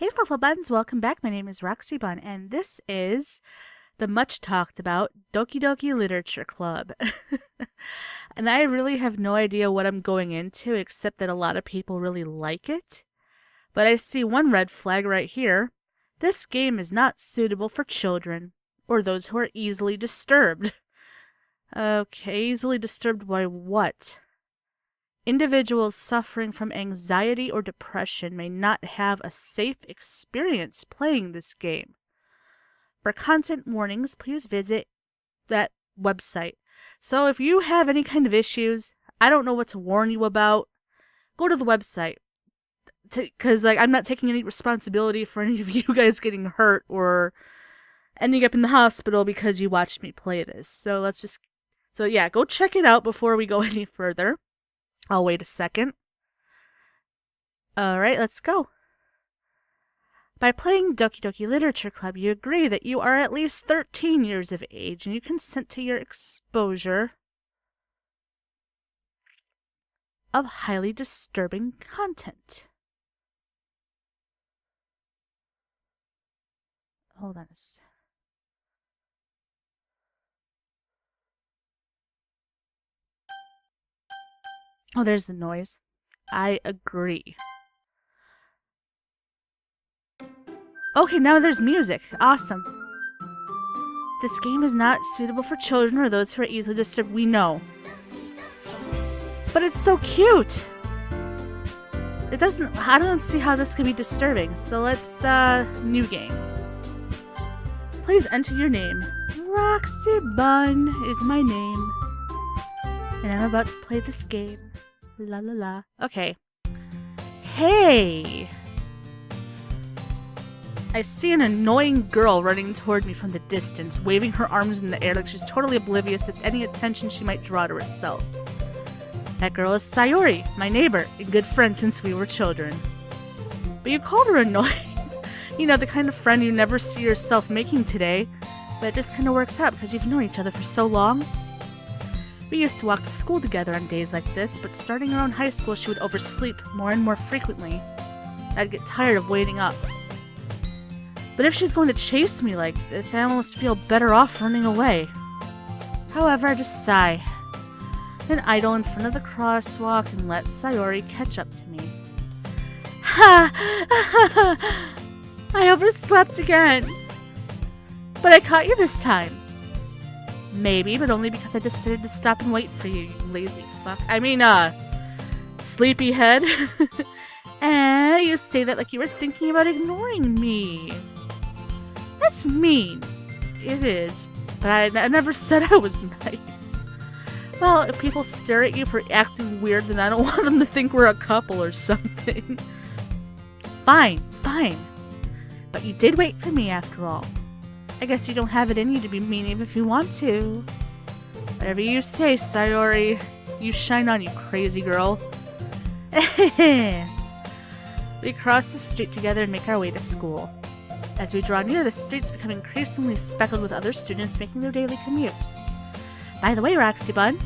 Hey Fluffle Buns, welcome back. My name is RoxyBun, and this is the much talked about Doki Doki Literature Club. And I really have no idea what I'm going into, except that a lot of people really like it. But I see one red flag right here. This game is not suitable for children, or those who are easily disturbed. Okay, easily disturbed by what? Individuals suffering from anxiety or depression may not have a safe experience playing this game. For content warnings, please visit that website. So if you have any kind of issues, I don't know what to warn you about, go to the website. Because I'm not taking any responsibility for any of you guys getting hurt or ending up in the hospital because you watched me play this. So yeah, go check it out before we go any further. I'll wait a second. Alright, let's go. By playing Doki Doki Literature Club, you agree that you are at least 13 years of age and you consent to your exposure of highly disturbing content. Hold on a sec. Oh, there's the noise. I agree. Okay, now there's music. Awesome. This game is not suitable for children or those who are easily disturbed. We know. But it's so cute! I don't see how this could be disturbing. So let's, new game. Please enter your name. RoxyBun is my name. And I'm about to play this game. La la la. Okay. Hey! I see an annoying girl running toward me from the distance, waving her arms in the air like she's totally oblivious of any attention she might draw to herself. That girl is Sayori, my neighbor, a good friend since we were children. But you called her annoying. You know, the kind of friend you never see yourself making today, but it just kind of works out because you've known each other for so long. We used to walk to school together on days like this, but starting around high school she would oversleep more and more frequently. I'd get tired of waiting up. But if she's going to chase me like this, I almost feel better off running away. However, I just sigh, then idle in front of the crosswalk and let Sayori catch up to me. Ha! I overslept again! But I caught you this time! Maybe, but only because I decided to stop and wait for you, you lazy fuck. Sleepyhead. You say that like you were thinking about ignoring me. That's mean. It is, but I never said I was nice. Well, if people stare at you for acting weird, then I don't want them to think we're a couple or something. Fine, fine. But you did wait for me after all. I guess you don't have it in you to be mean even if you want to. Whatever you say, Sayori. You shine on, you crazy girl. We cross the street together and make our way to school. As we draw near, the streets become increasingly speckled with other students making their daily commute. By the way, RoxyBun,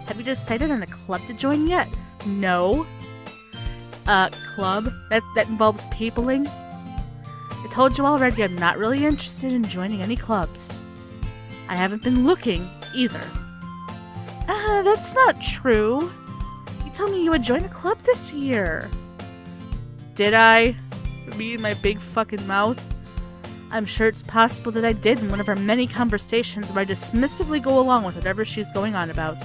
have you decided on a club to join yet? No. Club? That involves peopling? I told you already I'm not really interested in joining any clubs. I haven't been looking, either. That's not true. You told me you would join a club this year. Did I? Me and my big fucking mouth? I'm sure it's possible that I did in one of our many conversations where I dismissively go along with whatever she's going on about.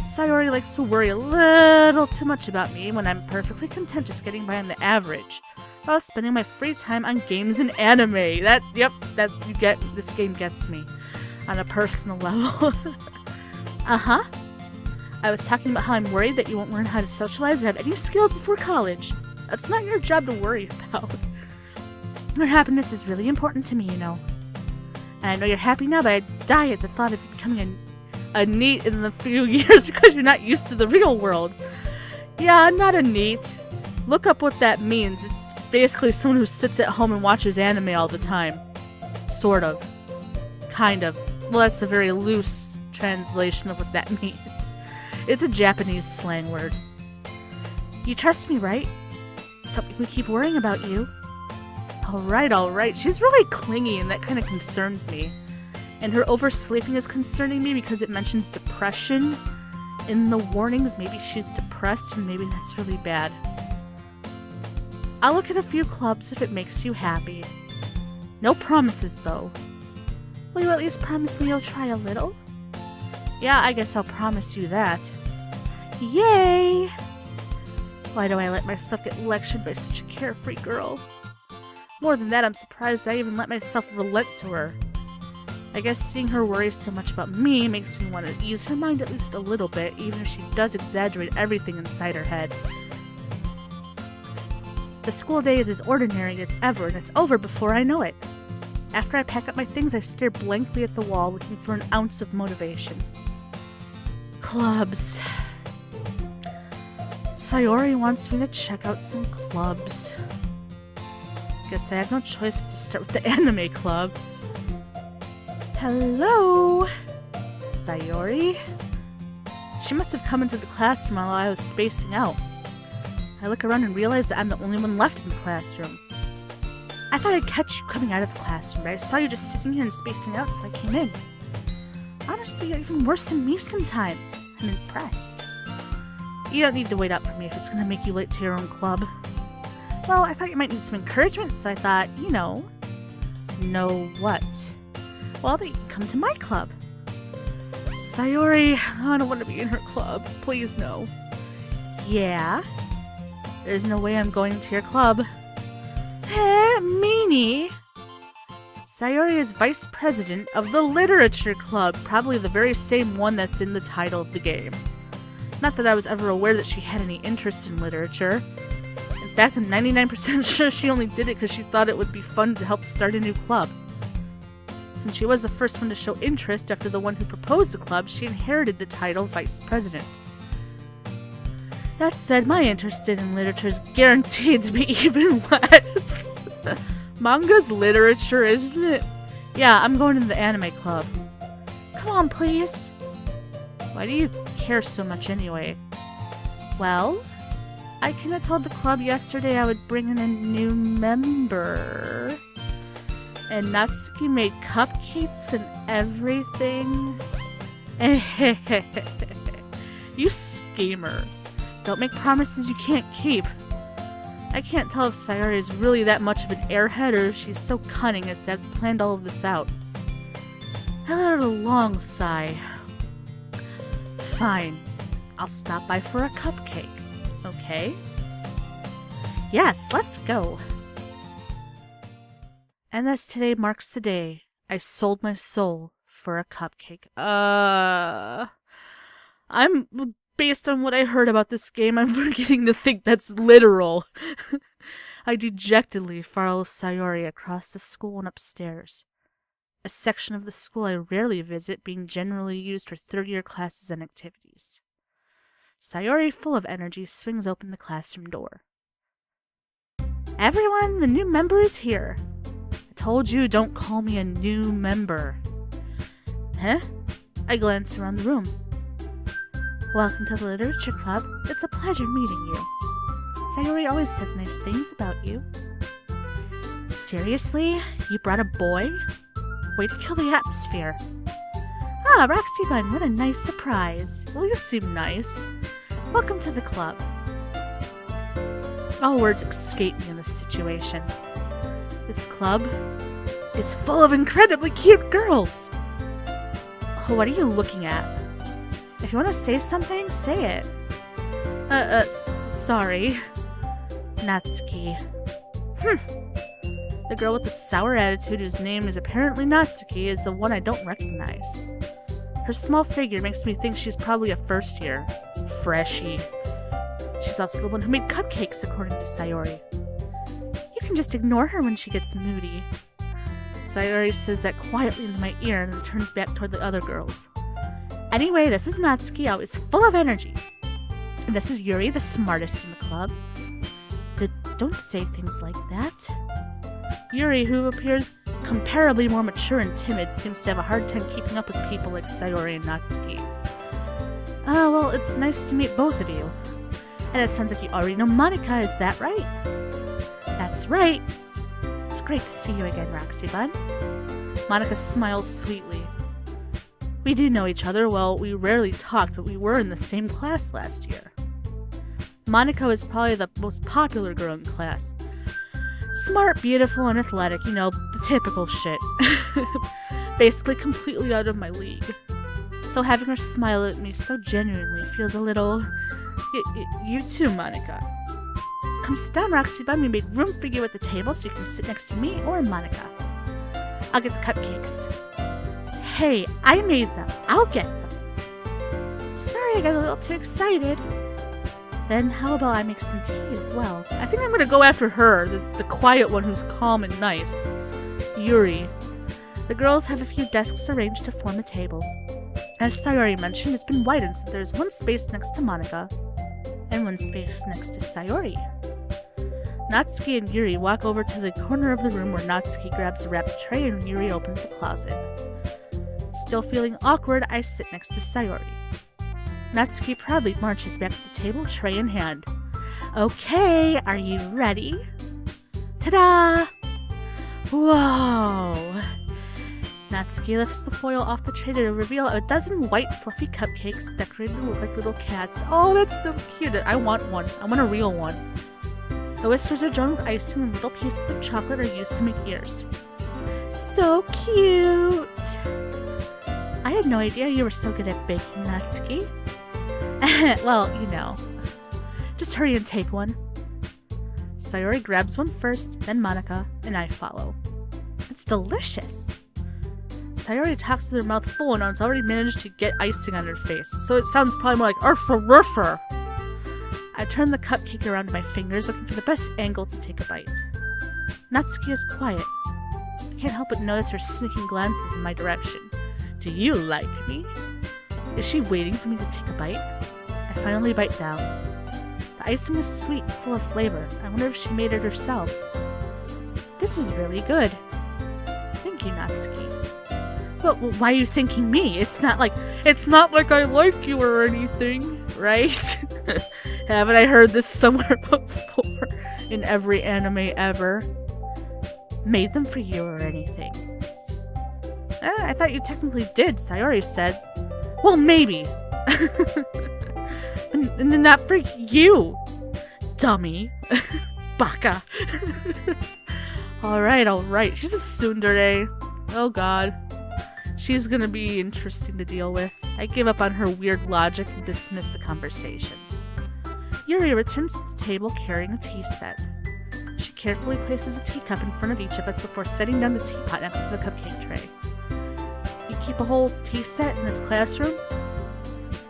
Sayori likes to worry a little too much about me when I'm perfectly content just getting by on the average, while spending my free time on games and anime. This game gets me on a personal level. Uh-huh. I was talking about how I'm worried that you won't learn how to socialize or have any skills before college. That's not your job to worry about. Your happiness is really important to me, you know. And I know you're happy now, but I die at the thought of you becoming a NEET in a few years because you're not used to the real world. Yeah, I'm not a NEET. Look up what that means. It's basically someone who sits at home and watches anime all the time. Sort of. Kind of. Well, that's a very loose translation of what that means. It's a Japanese slang word. You trust me, right? Don't make me keep worrying about you. Alright. She's really clingy and that kind of concerns me. And her oversleeping is concerning me because it mentions depression in the warnings. Maybe she's depressed and maybe that's really bad. I'll look at a few clubs if it makes you happy. No promises though. Will you at least promise me you'll try a little? Yeah, I guess I'll promise you that. Yay! Why do I let myself get lectured by such a carefree girl? More than that, I'm surprised I even let myself relent to her. I guess seeing her worry so much about me makes me want to ease her mind at least a little bit, even if she does exaggerate everything inside her head. The school day is as ordinary as ever, and it's over before I know it. After I pack up my things, I stare blankly at the wall, looking for an ounce of motivation. Clubs. Sayori wants me to check out some clubs. Guess I have no choice but to start with the anime club. Hello, Sayori. She must have come into the classroom while I was spacing out. I look around and realize that I'm the only one left in the classroom. I thought I'd catch you coming out of the classroom, but I saw you just sitting here and spacing out, so I came in. Honestly, you're even worse than me sometimes. I'm impressed. You don't need to wait up for me if it's going to make you late to your own club. Well, I thought you might need some encouragement, so I thought, know what? Well, that you can come to my club. Sayori, I don't want to be in her club. Please, no. Yeah? There's no way I'm going to your club. Heh, meanie! Sayori is vice president of the Literature Club, probably the very same one that's in the title of the game. Not that I was ever aware that she had any interest in literature. In fact, I'm 99% sure she only did it because she thought it would be fun to help start a new club. Since she was the first one to show interest after the one who proposed the club, she inherited the title Vice President. That said, my interest in literature is guaranteed to be even less. Manga's literature, isn't it? Yeah, I'm going to the anime club. Come on, please. Why do you care so much anyway? Well, I kinda told the club yesterday I would bring in a new member. And Natsuki made cupcakes and everything. You schemer. Don't make promises you can't keep. I can't tell if Sayori is really that much of an airhead or if she's so cunning as to have planned all of this out. I let out a long sigh. Fine. I'll stop by for a cupcake. Okay? Yes, let's go. And thus today marks the day I sold my soul for a cupcake. Based on what I heard about this game, I'm beginning to think that's literal. I dejectedly follow Sayori across the school and upstairs. A section of the school I rarely visit, being generally used for third-year classes and activities. Sayori, full of energy, swings open the classroom door. Everyone, the new member is here. I told you, don't call me a new member. Huh? I glance around the room. Welcome to the Literature Club. It's a pleasure meeting you. Sayori always says nice things about you. Seriously? You brought a boy? Way to kill the atmosphere. Ah, RoxyBun, what a nice surprise. Well, you seem nice. Welcome to the club. All words escape me in this situation. This club is full of incredibly cute girls. What are you looking at? If you want to say something, say it. Sorry. Natsuki. The girl with the sour attitude whose name is apparently Natsuki is the one I don't recognize. Her small figure makes me think she's probably a first year. Freshie. She's also the one who made cupcakes, according to Sayori. You can just ignore her when she gets moody. Sayori says that quietly into my ear and then turns back toward the other girls. Anyway, this is Natsuki, always full of energy. And this is Yuri, the smartest in the club. Don't say things like that. Yuri, who appears comparably more mature and timid, seems to have a hard time keeping up with people like Sayori and Natsuki. Well, it's nice to meet both of you. And it sounds like you already know Monika, is that right? That's right. It's great to see you again, RoxyBun. Monica smiles sweetly. We do know each other. Well, we rarely talked, but we were in the same class last year. Monica was probably the most popular girl in class. Smart, beautiful, and athletic. You know, the typical shit. Basically completely out of my league. So having her smile at me so genuinely feels a little... You too, Monica. Come sit down, RoxyBun. We made room for you at the table so you can sit next to me or Monica. I'll get the cupcakes. Hey, I made them. I'll get them. Sorry, I got a little too excited. Then how about I make some tea as well? I think I'm gonna go after her, the quiet one who's calm and nice. Yuri. The girls have a few desks arranged to form a table. As Sayori mentioned, it's been widened so there's one space next to Monica and one space next to Sayori. Natsuki and Yuri walk over to the corner of the room where Natsuki grabs a wrapped tray and Yuri opens the closet. Still feeling awkward, I sit next to Sayori. Natsuki proudly marches back to the table, tray in hand. Okay, are you ready? Ta-da! Whoa! Natsuki lifts the foil off the tray to reveal a dozen white fluffy cupcakes decorated to look like little cats. Oh, that's so cute. I want one. I want a real one. The whiskers are drawn with icing and little pieces of chocolate are used to make ears. So cute! I had no idea you were so good at baking, Natsuki. Well, you know. Just hurry and take one. Sayori grabs one first, then Monica, and I follow. It's delicious. Sayori talks with her mouth full and has already managed to get icing on her face, so it sounds probably more like arfa ruffer. I turn the cupcake around my fingers, looking for the best angle to take a bite. Natsuki is quiet. I can't help but notice her sneaking glances in my direction. Do you like me? Is she waiting for me to take a bite? I finally bite down. The icing is sweet, full of flavor. I wonder if she made it herself. This is really good. Thank you, Natsuki. Well, why are you thanking me? It's not like I like you or anything, right? Haven't I heard this somewhere before? In every anime ever. Made them for you or anything? I thought you technically did, Sayori said. Well, maybe. and not for you, dummy. Baka. Alright. She's a tsundere. Oh god. She's gonna be interesting to deal with. I gave up on her weird logic and dismissed the conversation. Yuri returns to the table carrying a tea set. She carefully places a teacup in front of each of us before setting down the teapot next to the cupcake tray. You keep a whole tea set in this classroom?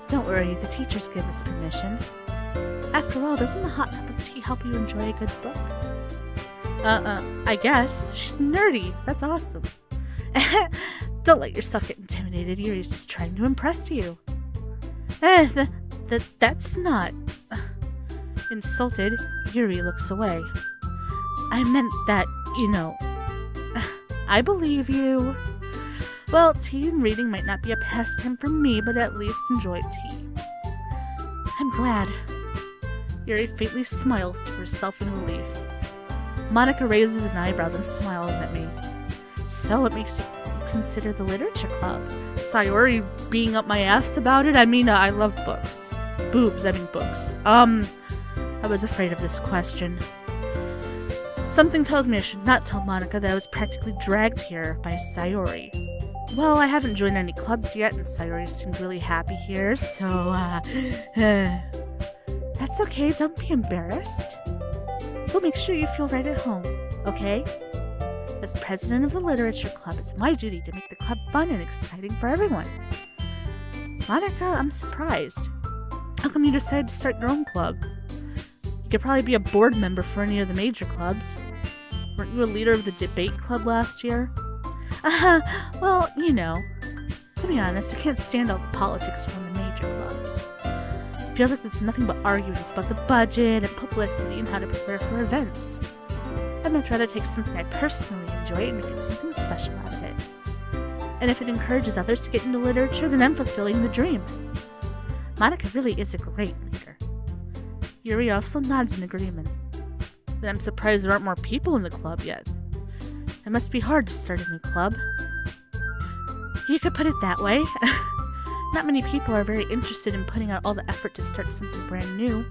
Don't worry, the teachers give us permission. After all, doesn't a hot cup of tea help you enjoy a good book? I guess. She's nerdy. That's awesome. Don't let yourself get intimidated. Yuri's just trying to impress you. That's not... Insulted, Yuri looks away. I meant that, you know... I believe you. Well, tea and reading might not be a pastime for me, but at least enjoy tea. I'm glad. Yuri faintly smiles to herself in relief. Monica raises an eyebrow and smiles at me. So it makes you consider the literature club. Sayori being up my ass about it? I mean, I love books. Books. I was afraid of this question. Something tells me I should not tell Monica that I was practically dragged here by Sayori. Well, I haven't joined any clubs yet, and Sayori seemed really happy here, so, That's okay, don't be embarrassed. We'll make sure you feel right at home, okay? As president of the literature club, it's my duty to make the club fun and exciting for everyone. Monica, I'm surprised. How come you decided to start your own club? You could probably be a board member for any of the major clubs. Weren't you a leader of the debate club last year? Well, you know. To be honest, I can't stand all the politics from the major clubs. I feel like it's nothing but arguing about the budget and publicity and how to prepare for events. I'd much rather take something I personally enjoy and make it something special out of it. And if it encourages others to get into literature, then I'm fulfilling the dream. Monica really is a great leader. Yuri also nods in agreement. Then I'm surprised there aren't more people in the club yet. It must be hard to start a new club. You could put it that way. Not many people are very interested in putting out all the effort to start something brand new,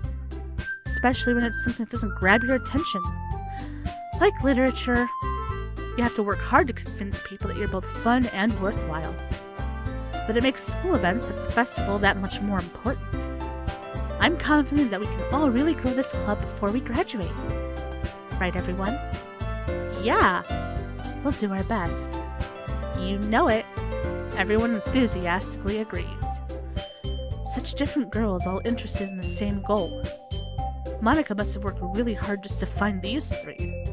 especially when it's something that doesn't grab your attention. Like literature, you have to work hard to convince people that you're both fun and worthwhile. But it makes school events like the festival that much more important. I'm confident that we can all really grow this club before we graduate. Right, everyone? Yeah, we'll do our best. You know it. Everyone enthusiastically agrees. Such different girls all interested in the same goal. Monica must have worked really hard just to find these three.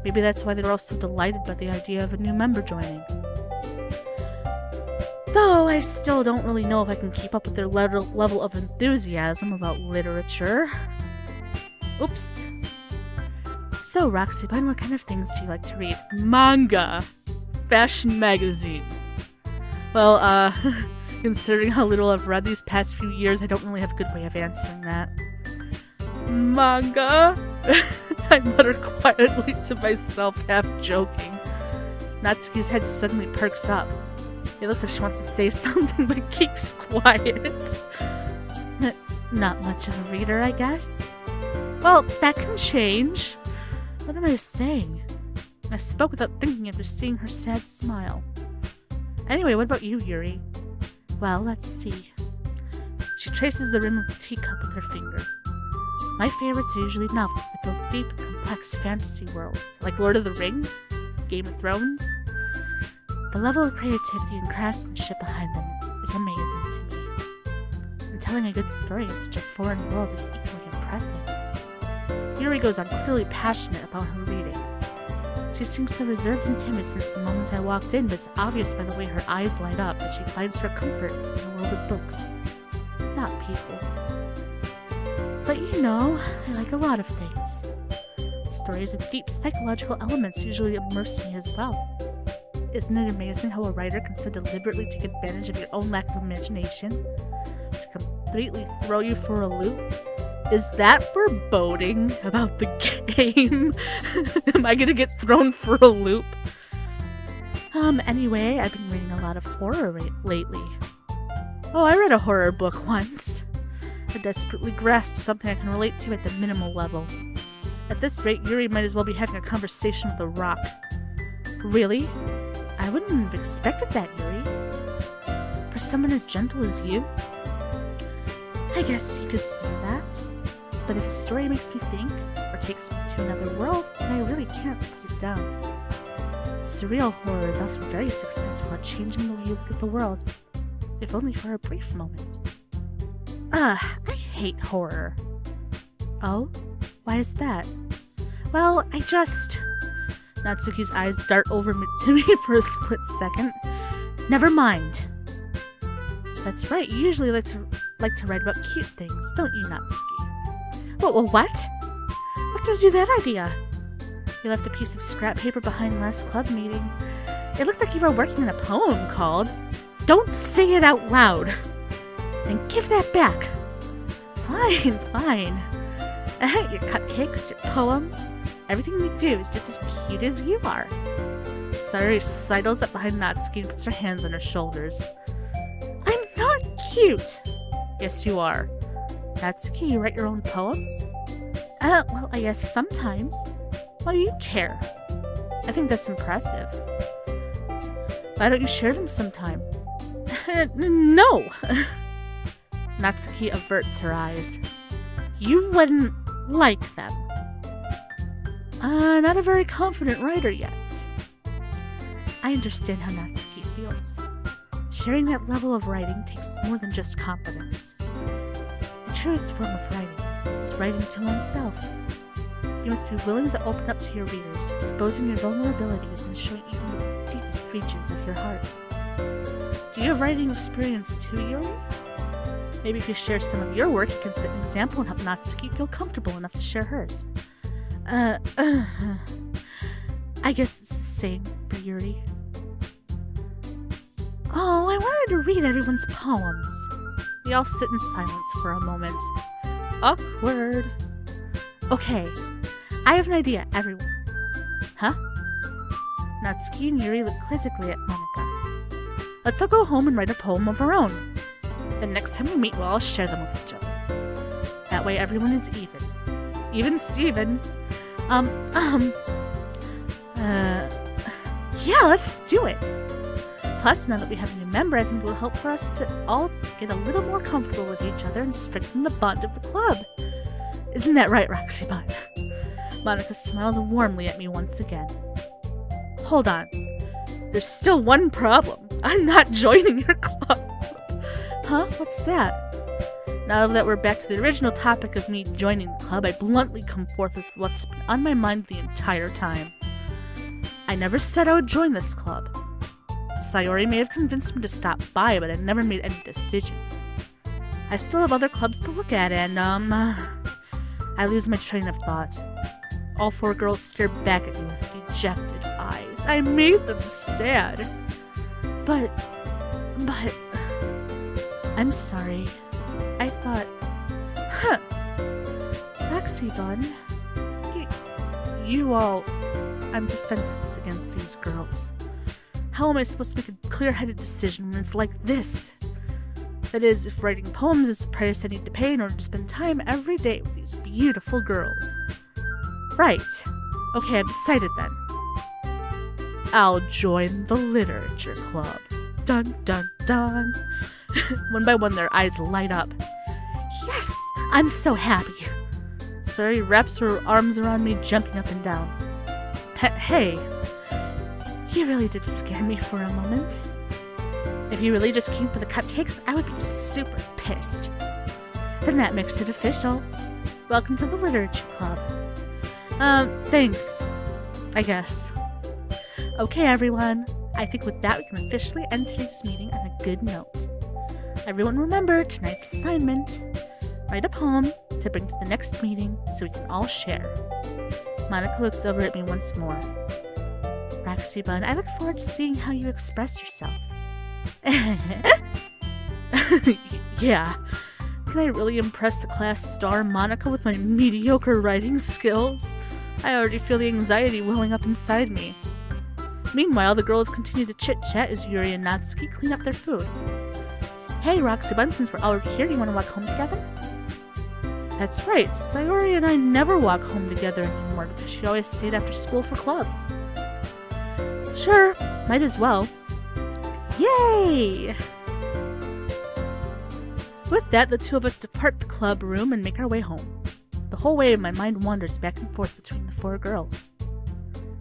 Maybe that's why they're all so delighted by the idea of a new member joining. Though I still don't really know if I can keep up with their level of enthusiasm about literature. Oops. So, RoxyBun, what kind of things do you like to read? Manga! Fashion magazines. Well, considering how little I've read these past few years, I don't really have a good way of answering that. Manga? I muttered quietly to myself, half joking. Natsuki's head suddenly perks up. It looks like she wants to say something, but keeps quiet. Not much of a reader, I guess. Well, that can change. What am I saying? I spoke without thinking after seeing her sad smile. Anyway, what about you, Yuri? Well, let's see. She traces the rim of the teacup with her finger. My favorites are usually novels that build deep, complex fantasy worlds, like Lord of the Rings, Game of Thrones. The level of creativity and craftsmanship behind them is amazing to me. And telling a good story in such a foreign world is equally impressive. Yuri goes on, clearly passionate about her reading. She seems so reserved and timid since the moment I walked in, but it's obvious by the way her eyes light up that she finds her comfort in the world of books, not people. But you know, I like a lot of things. Stories with deep psychological elements usually immerse me as well. Isn't it amazing how a writer can so deliberately take advantage of your own lack of imagination to completely throw you for a loop? Is that foreboding about the game? Am I gonna get thrown for a loop? Anyway, I've been reading a lot of horror lately. Oh, I read a horror book once. I desperately grasped something I can relate to at the minimal level. At this rate, Yuri might as well be having a conversation with a rock. Really? I wouldn't have expected that, Yuri. For someone as gentle as you? I guess you could say that. But if a story makes me think, or takes me to another world, then I really can't put it down. Surreal horror is often very successful at changing the way you look at the world, if only for a brief moment. I hate horror. Oh? Why is that? Well, Natsuki's eyes dart over to me for a split second. Never mind. That's right, you usually like to write about cute things, don't you, Natsuki? Well, what? What gives you that idea? You left a piece of scrap paper behind last club meeting. It looked like you were working on a poem called... Don't say it out loud! And give that back! Fine. Your cupcakes, your poems, everything we do is just as cute as you are. Sayuri sidles up behind Natsuki and puts her hands on her shoulders. I'm not cute! Yes, you are. Natsuki, you write your own poems? Well, I guess sometimes. Why do you care? I think that's impressive. Why don't you share them sometime? No! Natsuki averts her eyes. You wouldn't like them. Not a very confident writer yet. I understand how Natsuki feels. Sharing that level of writing takes more than just confidence. The truest form of writing is writing to oneself. You must be willing to open up to your readers, exposing your vulnerabilities and showing even the deepest reaches of your heart. Do you have writing experience too, Yuri? Maybe if you share some of your work, you can set an example and help Natsuki feel comfortable enough to share hers. I guess it's the same for Yuri. Oh, I wanted to read everyone's poems. We all sit in silence for a moment. Awkward. Okay, I have an idea, everyone. Huh? Natsuki and Yuri look quizzically at Monica. Let's all go home and write a poem of our own. The next time we meet, we'll all share them with each other. That way everyone is even. Even Steven. Yeah, let's do it. Plus, now that we have a new member, I think it will help for us to all get a little more comfortable with each other and strengthen the bond of the club. Isn't that right, RoxyBun? Monica smiles warmly at me once again. Hold on. There's still one problem. I'm not joining your club. Huh? What's that? Now that we're back to the original topic of me joining the club, I bluntly come forth with what's been on my mind the entire time. I never said I would join this club. Sayori may have convinced me to stop by, but I never made any decision. I still have other clubs to look at, and, I lose my train of thought. All 4 girls stare back at me with dejected eyes. I made them sad. But... I'm sorry. I thought... RoxyBun... You all... I'm defenseless against these girls. How am I supposed to make a clear-headed decision when it's like this? That is, if writing poems is the price I need to pay in order to spend time every day with these beautiful girls. Right. Okay, I've decided then. I'll join the literature club. Dun dun dun. One by one, their eyes light up. Yes! I'm so happy. Sayori wraps her arms around me, jumping up and down. Hey. You really did scare me for a moment. If you really just came for the cupcakes, I would be super pissed. Then that makes it official. Welcome to the literature club. Thanks. I guess. Okay, everyone. I think with that, we can officially end today's meeting on a good note. Everyone remember tonight's assignment. Write a poem to bring to the next meeting so we can all share. Monica looks over at me once more. RoxyBun, I look forward to seeing how you express yourself. Yeah. Can I really impress the class star Monica with my mediocre writing skills? I already feel the anxiety welling up inside me. Meanwhile, the girls continue to chit-chat as Yuri and Natsuki clean up their food. Hey, RoxyBun, since we're already here, do you want to walk home together? That's right, Sayori and I never walk home together anymore because she always stayed after school for clubs. Sure, might as well. Yay! With that, the two of us depart the club room and make our way home. The whole way, my mind wanders back and forth between the 4 girls.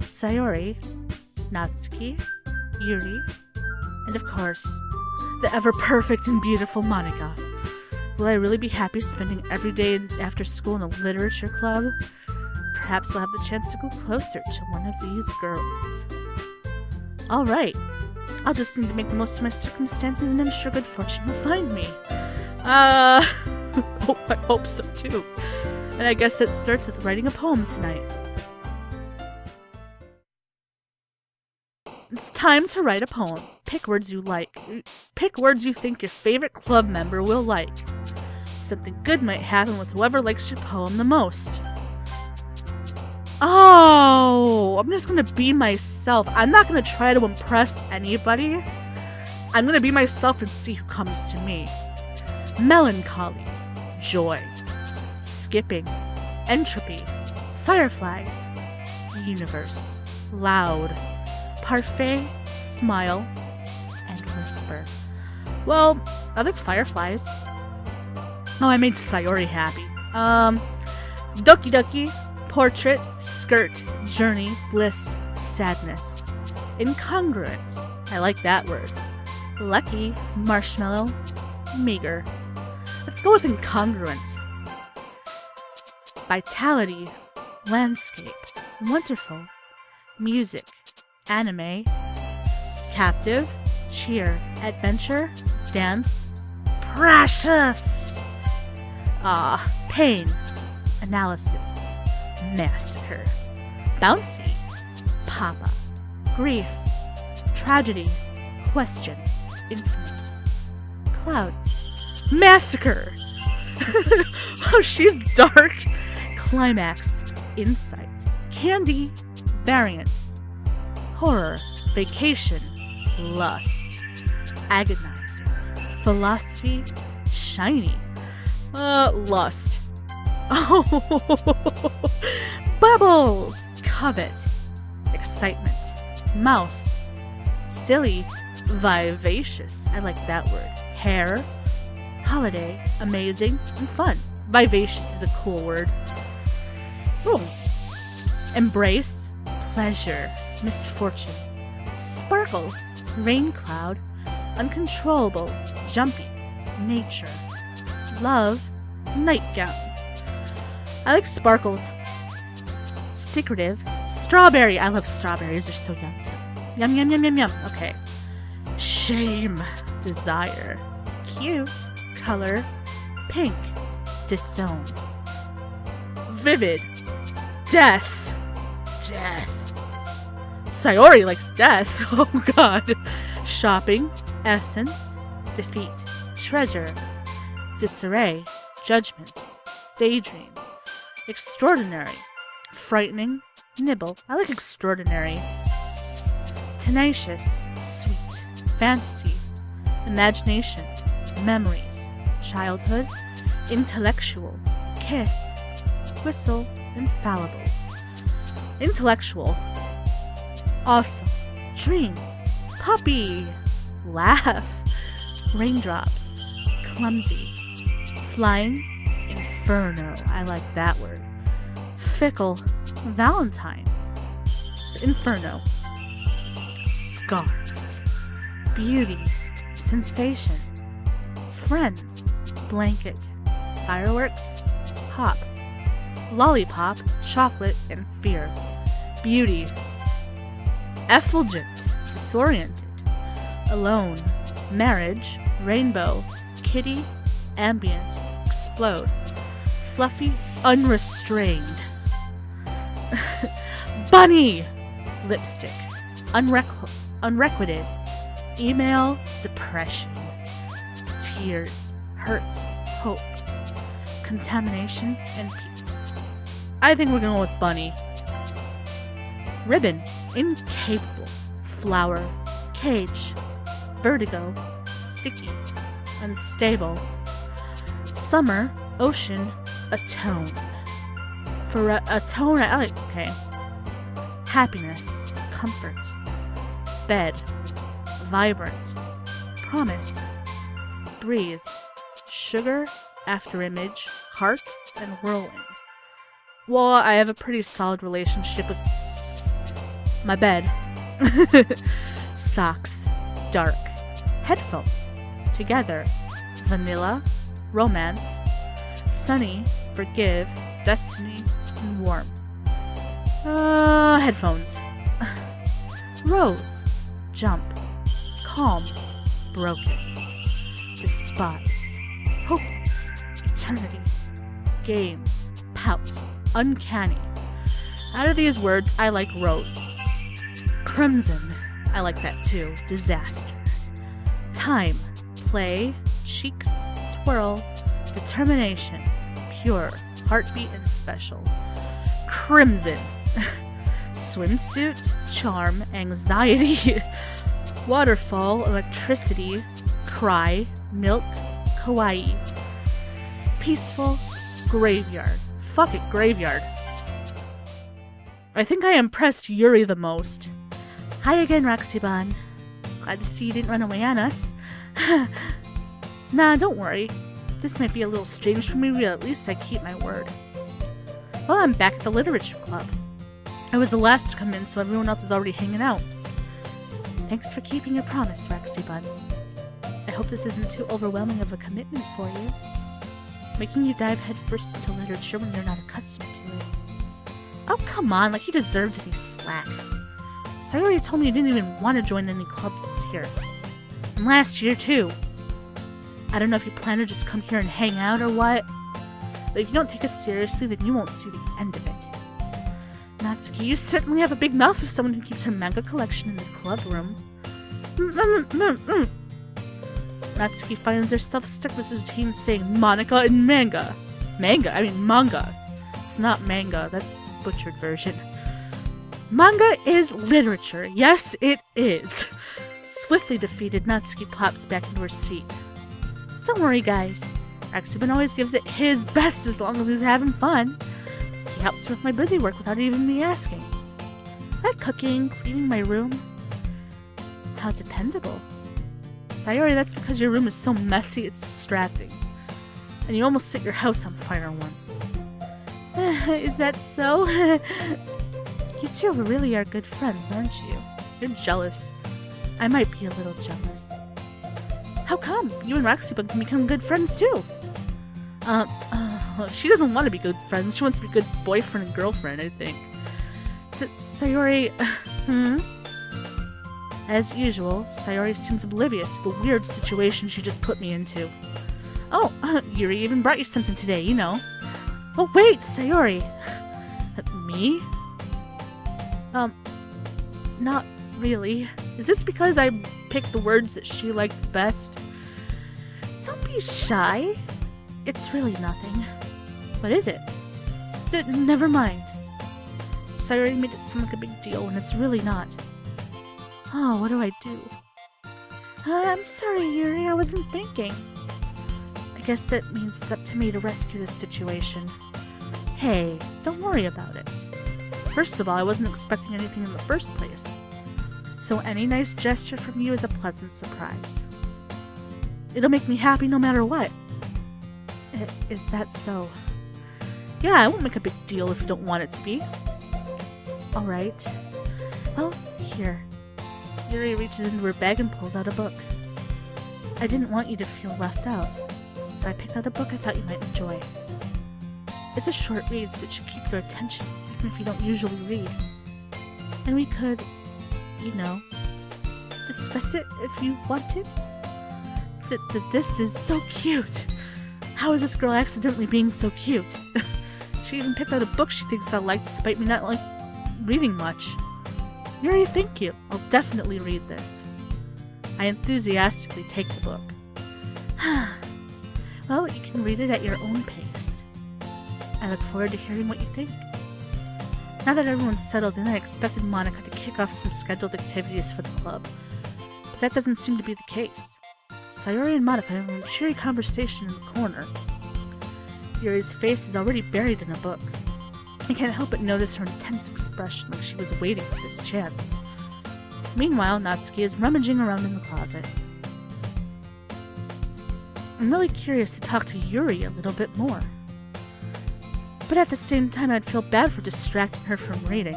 Sayori, Natsuki, Yuri, and of course, the ever-perfect and beautiful Monica. Will I really be happy spending every day after school in a literature club? Perhaps I'll have the chance to go closer to one of these girls. Alright, I'll just need to make the most of my circumstances and I'm sure good fortune will find me. I hope so too. And I guess that starts with writing a poem tonight. It's time to write a poem. Pick words you like. Pick words you think your favorite club member will like. Something good might happen with whoever likes your poem the most. Oh, I'm just gonna be myself. I'm not gonna try to impress anybody. I'm gonna be myself and see who comes to me. Melancholy, joy, skipping, entropy, fireflies, universe, loud, parfait, smile, and whisper. Well, I like fireflies. Oh, I made Sayori happy. Doki Doki, portrait, skirt, journey, bliss, sadness. Incongruent. I like that word. Lucky, marshmallow, meager. Let's go with incongruent. Vitality, landscape, wonderful, music, anime, captive, cheer, adventure, dance, precious. Pain, analysis, massacre, bouncy, papa, grief, tragedy, question, infinite, clouds, massacre. Oh, she's dark. Climax, insight, candy, variance, horror, vacation, lust, agonizing, philosophy, shiny, lust. Oh, bubbles, covet, excitement, mouse, silly, vivacious, I like that word, hair, holiday, amazing, and fun. Vivacious is a cool word. Ooh. Embrace, pleasure, misfortune, sparkle, rain cloud, uncontrollable, jumpy, nature, love, nightgown. I like sparkles. Secretive, strawberry. I love strawberries. They're so yum. Yum, yum, yum, yum, yum. Okay. Shame, desire, cute, color, pink, disown, vivid, death. Sayori likes death. Oh god. Shopping, essence, defeat, treasure, disarray, judgment, daydream, extraordinary, frightening, nibble. I like extraordinary. Tenacious, sweet, fantasy, imagination, memories, childhood, intellectual, kiss, whistle, infallible. Intellectual, awesome, dream, puppy, laugh, raindrops, clumsy, flying, inferno, I like that word, fickle, valentine, inferno, scars, beauty, sensation, friends, blanket, fireworks, pop, lollipop, chocolate, and fear. Beauty. Effulgent, disoriented. Alone, marriage, rainbow, kitty, ambient, explode. Fluffy, unrestrained. Bunny! Lipstick. Unrequited. Email, depression. Tears, hurt, hope. Contamination, and peace. I think we're going with bunny. Ribbon, incapable, flower, cage, vertigo, sticky, unstable, summer, ocean, atone. For atone, I like, okay. Happiness, comfort, bed, vibrant, promise, breathe, sugar, afterimage, heart, and whirlwind. Well, I have a pretty solid relationship with my bed. Socks, dark, headphones, together, vanilla, romance, sunny, forgive, destiny, and warm. Headphones. Rose, jump, calm, broken, despise, hopeless, eternity, games, pout, uncanny. Out of these words, I like rose. Crimson, I like that too. Disaster. Time, play, cheeks, twirl, determination, pure, heartbeat, and special. Crimson. Swimsuit, charm, anxiety, waterfall, electricity, cry, milk, kawaii. Peaceful, graveyard. Fuck it, graveyard. I think I impressed Yuri the most. Hi again, RoxyBun. Glad to see you didn't run away on us. Nah, don't worry. This might be a little strange for me, but at least I keep my word. Well, I'm back at the literature club. I was the last to come in, so everyone else is already hanging out. Thanks for keeping your promise, RoxyBun. I hope this isn't too overwhelming of a commitment for you. Making you dive headfirst into literature when you're not accustomed to it. Oh, come on, like he deserves any slack. Sayori told me you didn't even want to join any clubs this year. And last year, too. I don't know if you plan to just come here and hang out or what, but if you don't take us seriously, then you won't see the end of it. Natsuki, you certainly have a big mouth for someone who keeps her manga collection in the club room. Natsuki finds herself stuck with his routine saying Monica and manga. Manga? I mean manga. It's not manga, that's the butchered version. Manga is literature. Yes, it is. Swiftly defeated, Natsuki plops back into her seat. Don't worry, guys. RoxyBun always gives it his best as long as he's having fun. He helps with my busy work without even me asking. That cooking, cleaning my room. How dependable. Sayori, that's because your room is so messy it's distracting. And you almost set your house on fire once. Is that so? You two really are good friends, aren't you? You're jealous. I might be a little jealous. How come? You and RoxyBun can become good friends too. She doesn't want to be good friends. She wants to be good boyfriend and girlfriend, I think. Sayori, As usual, Sayori seems oblivious to the weird situation she just put me into. Oh, Yuri even brought you something today, you know. Oh wait, Sayori! Me? Not really. Is this because I picked the words that she liked best? Don't be shy. It's really nothing. What is it? Never mind. Sayori made it sound like a big deal when it's really not. Oh, what do I do? I'm sorry, Yuri, I wasn't thinking. I guess that means it's up to me to rescue this situation. Hey, don't worry about it. First of all, I wasn't expecting anything in the first place. So any nice gesture from you is a pleasant surprise. It'll make me happy no matter what. Is that so? Yeah, I won't make a big deal if you don't want it to be. Alright. Well, here. Yuri reaches into her bag and pulls out a book. I didn't want you to feel left out, so I picked out a book I thought you might enjoy. It's a short read, so it should keep your attention, even if you don't usually read. And we could, you know, discuss it if you wanted. This is so cute. How is this girl accidentally being so cute? She even picked out a book she thinks I'll like despite me not like reading much. Yuri, thank you. I'll definitely read this. I enthusiastically take the book. Well, you can read it at your own pace. I look forward to hearing what you think. Now that everyone's settled in, I expected Monica to kick off some scheduled activities for the club. But that doesn't seem to be the case. Sayori and Monica are in a cheery conversation in the corner. Yuri's face is already buried in a book. I can't help but notice her intense expression like she was waiting for this chance. Meanwhile, Natsuki is rummaging around in the closet. I'm really curious to talk to Yuri a little bit more. But at the same time, I'd feel bad for distracting her from reading.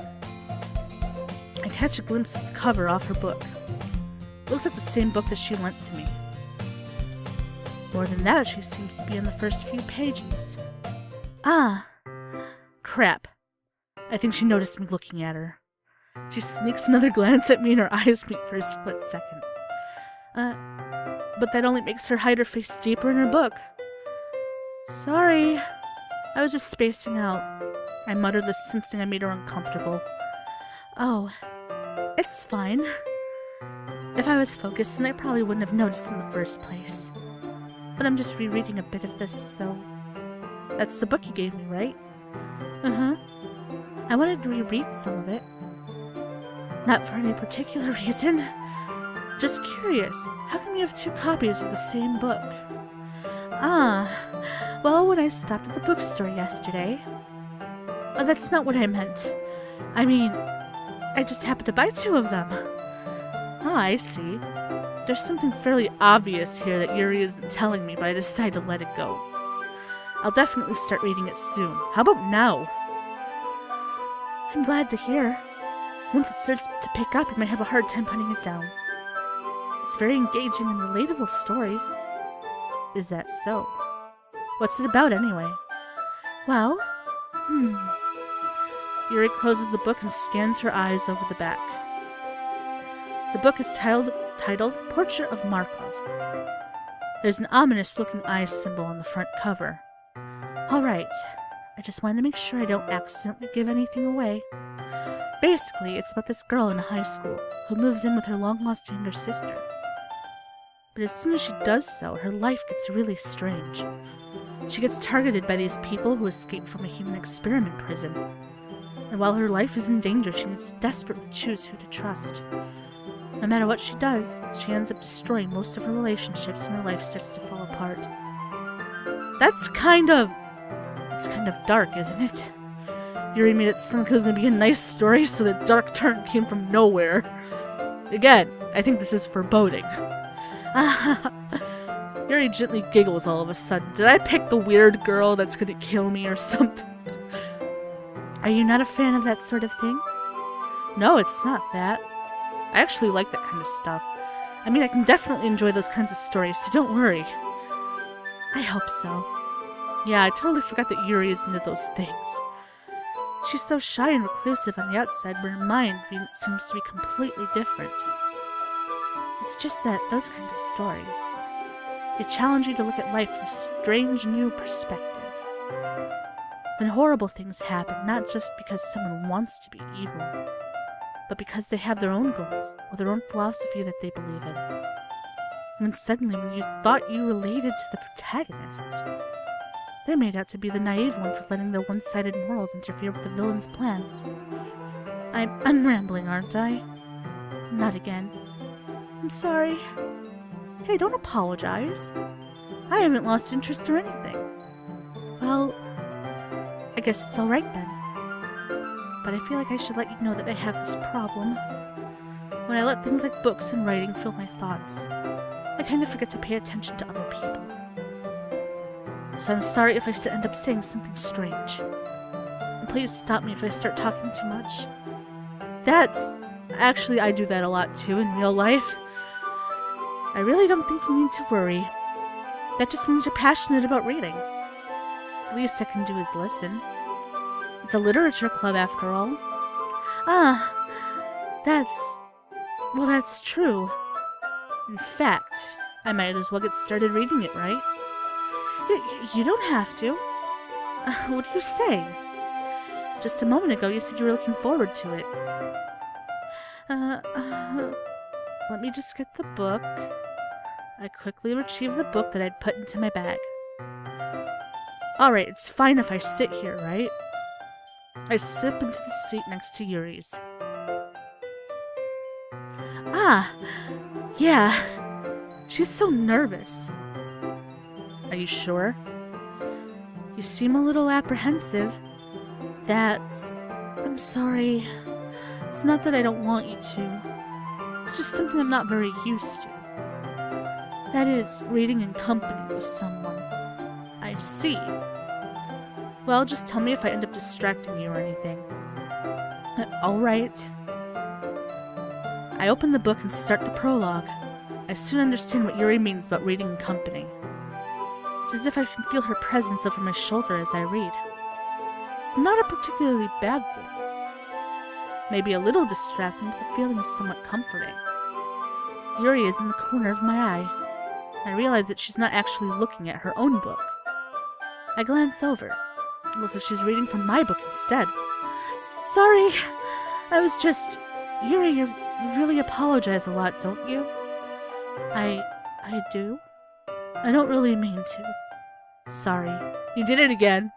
I catch a glimpse of the cover off her book. It looks like the same book that she lent to me. More than that, she seems to be in the first few pages. Ah! Crap. I think she noticed me looking at her. She sneaks another glance at me and her eyes meet for a split second. But that only makes her hide her face deeper in her book. Sorry. I was just spacing out. I muttered this, sensing I made her uncomfortable. Oh, it's fine. If I was focused, then I probably wouldn't have noticed in the first place. But I'm just rereading a bit of this, so... That's the book you gave me, right? Uh-huh. I wanted to reread some of it. Not for any particular reason. Just curious, how come you have two copies of the same book? Ah, well, when I stopped at the bookstore yesterday... Oh, that's not what I meant. I mean, I just happened to buy two of them. Ah, I see. There's something fairly obvious here that Yuri isn't telling me, but I decide to let it go. I'll definitely start reading it soon. How about now? I'm glad to hear. Once it starts to pick up, you might have a hard time putting it down. It's a very engaging and relatable story. Is that so? What's it about, anyway? Well, Yuri closes the book and scans her eyes over the back. The book is titled Portrait of Markov. There's an ominous-looking eye symbol on the front cover. Alright, I just wanted to make sure I don't accidentally give anything away. Basically, it's about this girl in high school who moves in with her long-lost younger sister. But as soon as she does so, her life gets really strange. She gets targeted by these people who escaped from a human experiment prison. And while her life is in danger, she needs to desperately choose who to trust. No matter what she does, she ends up destroying most of her relationships and her life starts to fall apart. It's kind of dark, isn't it? Yuri made it sound like it was going to be a nice story, so the dark turn came from nowhere. Again, I think this is foreboding. Yuri gently giggles all of a sudden. Did I pick the weird girl that's going to kill me or something? Are you not a fan of that sort of thing? No, it's not that. I actually like that kind of stuff. I mean, I can definitely enjoy those kinds of stories, so don't worry. I hope so. Yeah, I totally forgot that Yuri is into those things. She's so shy and reclusive on the outside, but her mind seems to be completely different. It's just that those kind of stories, they challenge you to look at life from a strange new perspective. When horrible things happen, not just because someone wants to be evil, but because they have their own goals, or their own philosophy that they believe in. When suddenly, when you thought you related to the protagonist, they're made out to be the naive one for letting their one-sided morals interfere with the villain's plans. I'm rambling, aren't I? Not again. I'm sorry. Hey, don't apologize. I haven't lost interest or anything. Well, I guess it's alright then. But I feel like I should let you know that I have this problem. When I let things like books and writing fill my thoughts, I kind of forget to pay attention to other people. So I'm sorry if I end up saying something strange. And please stop me if I start talking too much. Actually, I do that a lot too in real life. I really don't think you need to worry. That just means you're passionate about reading. The least I can do is listen. It's a literature club, after all. That's true. In fact, I might as well get started reading it, right? You don't have to. What are you saying? Just a moment ago, you said you were looking forward to it. Let me just get the book. I quickly retrieved the book that I'd put into my bag. Alright, it's fine if I sit here, right? I slip into the seat next to Yuri's. Yeah. She's so nervous. Are you sure? You seem a little apprehensive. I'm sorry. It's not that I don't want you to. It's just something I'm not very used to. That is, reading in company with someone. I see. Well, just tell me if I end up distracting you or anything. Alright. I open the book and start the prologue. I soon understand what Yuri means about reading in company. It's as if I can feel her presence over my shoulder as I read. It's not a particularly bad thing. Maybe a little distracting, but the feeling is somewhat comforting. Yuri is in the corner of my eye. I realize that she's not actually looking at her own book. I glance over. It looks like she's reading from my book instead. Sorry, I was just... Yuri, you really apologize a lot, don't you? I do? I don't really mean to. Sorry. You did it again.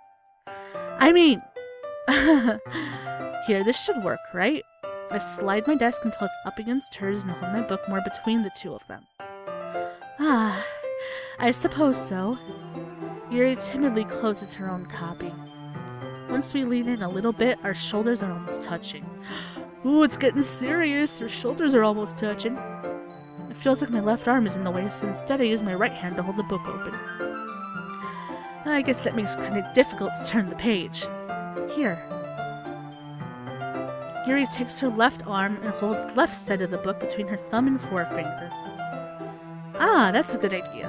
I mean... Here, this should work, right? I slide my desk until it's up against hers and hold my book more between the two of them. I suppose so. Yuri timidly closes her own copy. Once we lean in a little bit, our shoulders are almost touching. Ooh, it's getting serious. Our shoulders are almost touching. It feels like my left arm is in the way, so instead I use my right hand to hold the book open. I guess that makes it kind of difficult to turn the page. Here. Yuri takes her left arm and holds the left side of the book between her thumb and forefinger. That's a good idea.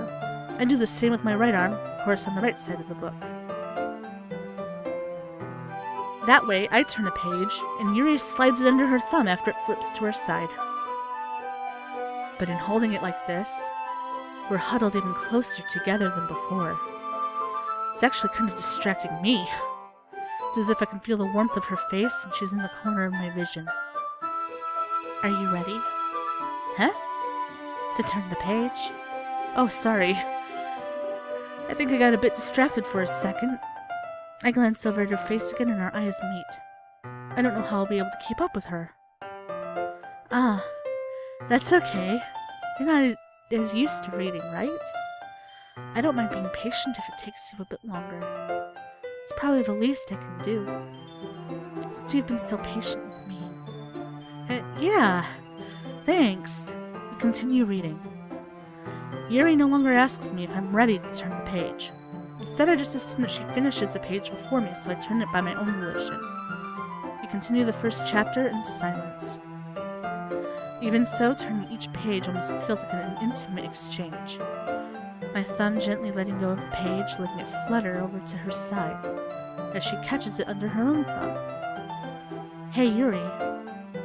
I do the same with my right arm, of course on the right side of the book. That way, I turn a page, and Yuri slides it under her thumb after it flips to her side. But in holding it like this, we're huddled even closer together than before. It's actually kind of distracting me. It's as if I can feel the warmth of her face, and she's in the corner of my vision. Are you ready? Huh? To turn the page? Oh, sorry. I think I got a bit distracted for a second. I glance over at her face again and our eyes meet. I don't know how I'll be able to keep up with her. Ah, that's okay. You're not as used to reading, right? I don't mind being patient if it takes you a bit longer. It's probably the least I can do. Since you've been so patient with me. Yeah, thanks. We continue reading. Yuri no longer asks me if I'm ready to turn the page. Instead, I just assume that she finishes the page before me, so I turn it by my own volition. We continue the first chapter in silence. Even so, turning each page almost feels like an intimate exchange. My thumb gently letting go of the page, letting it flutter over to her side, as she catches it under her own thumb. Hey Yuri,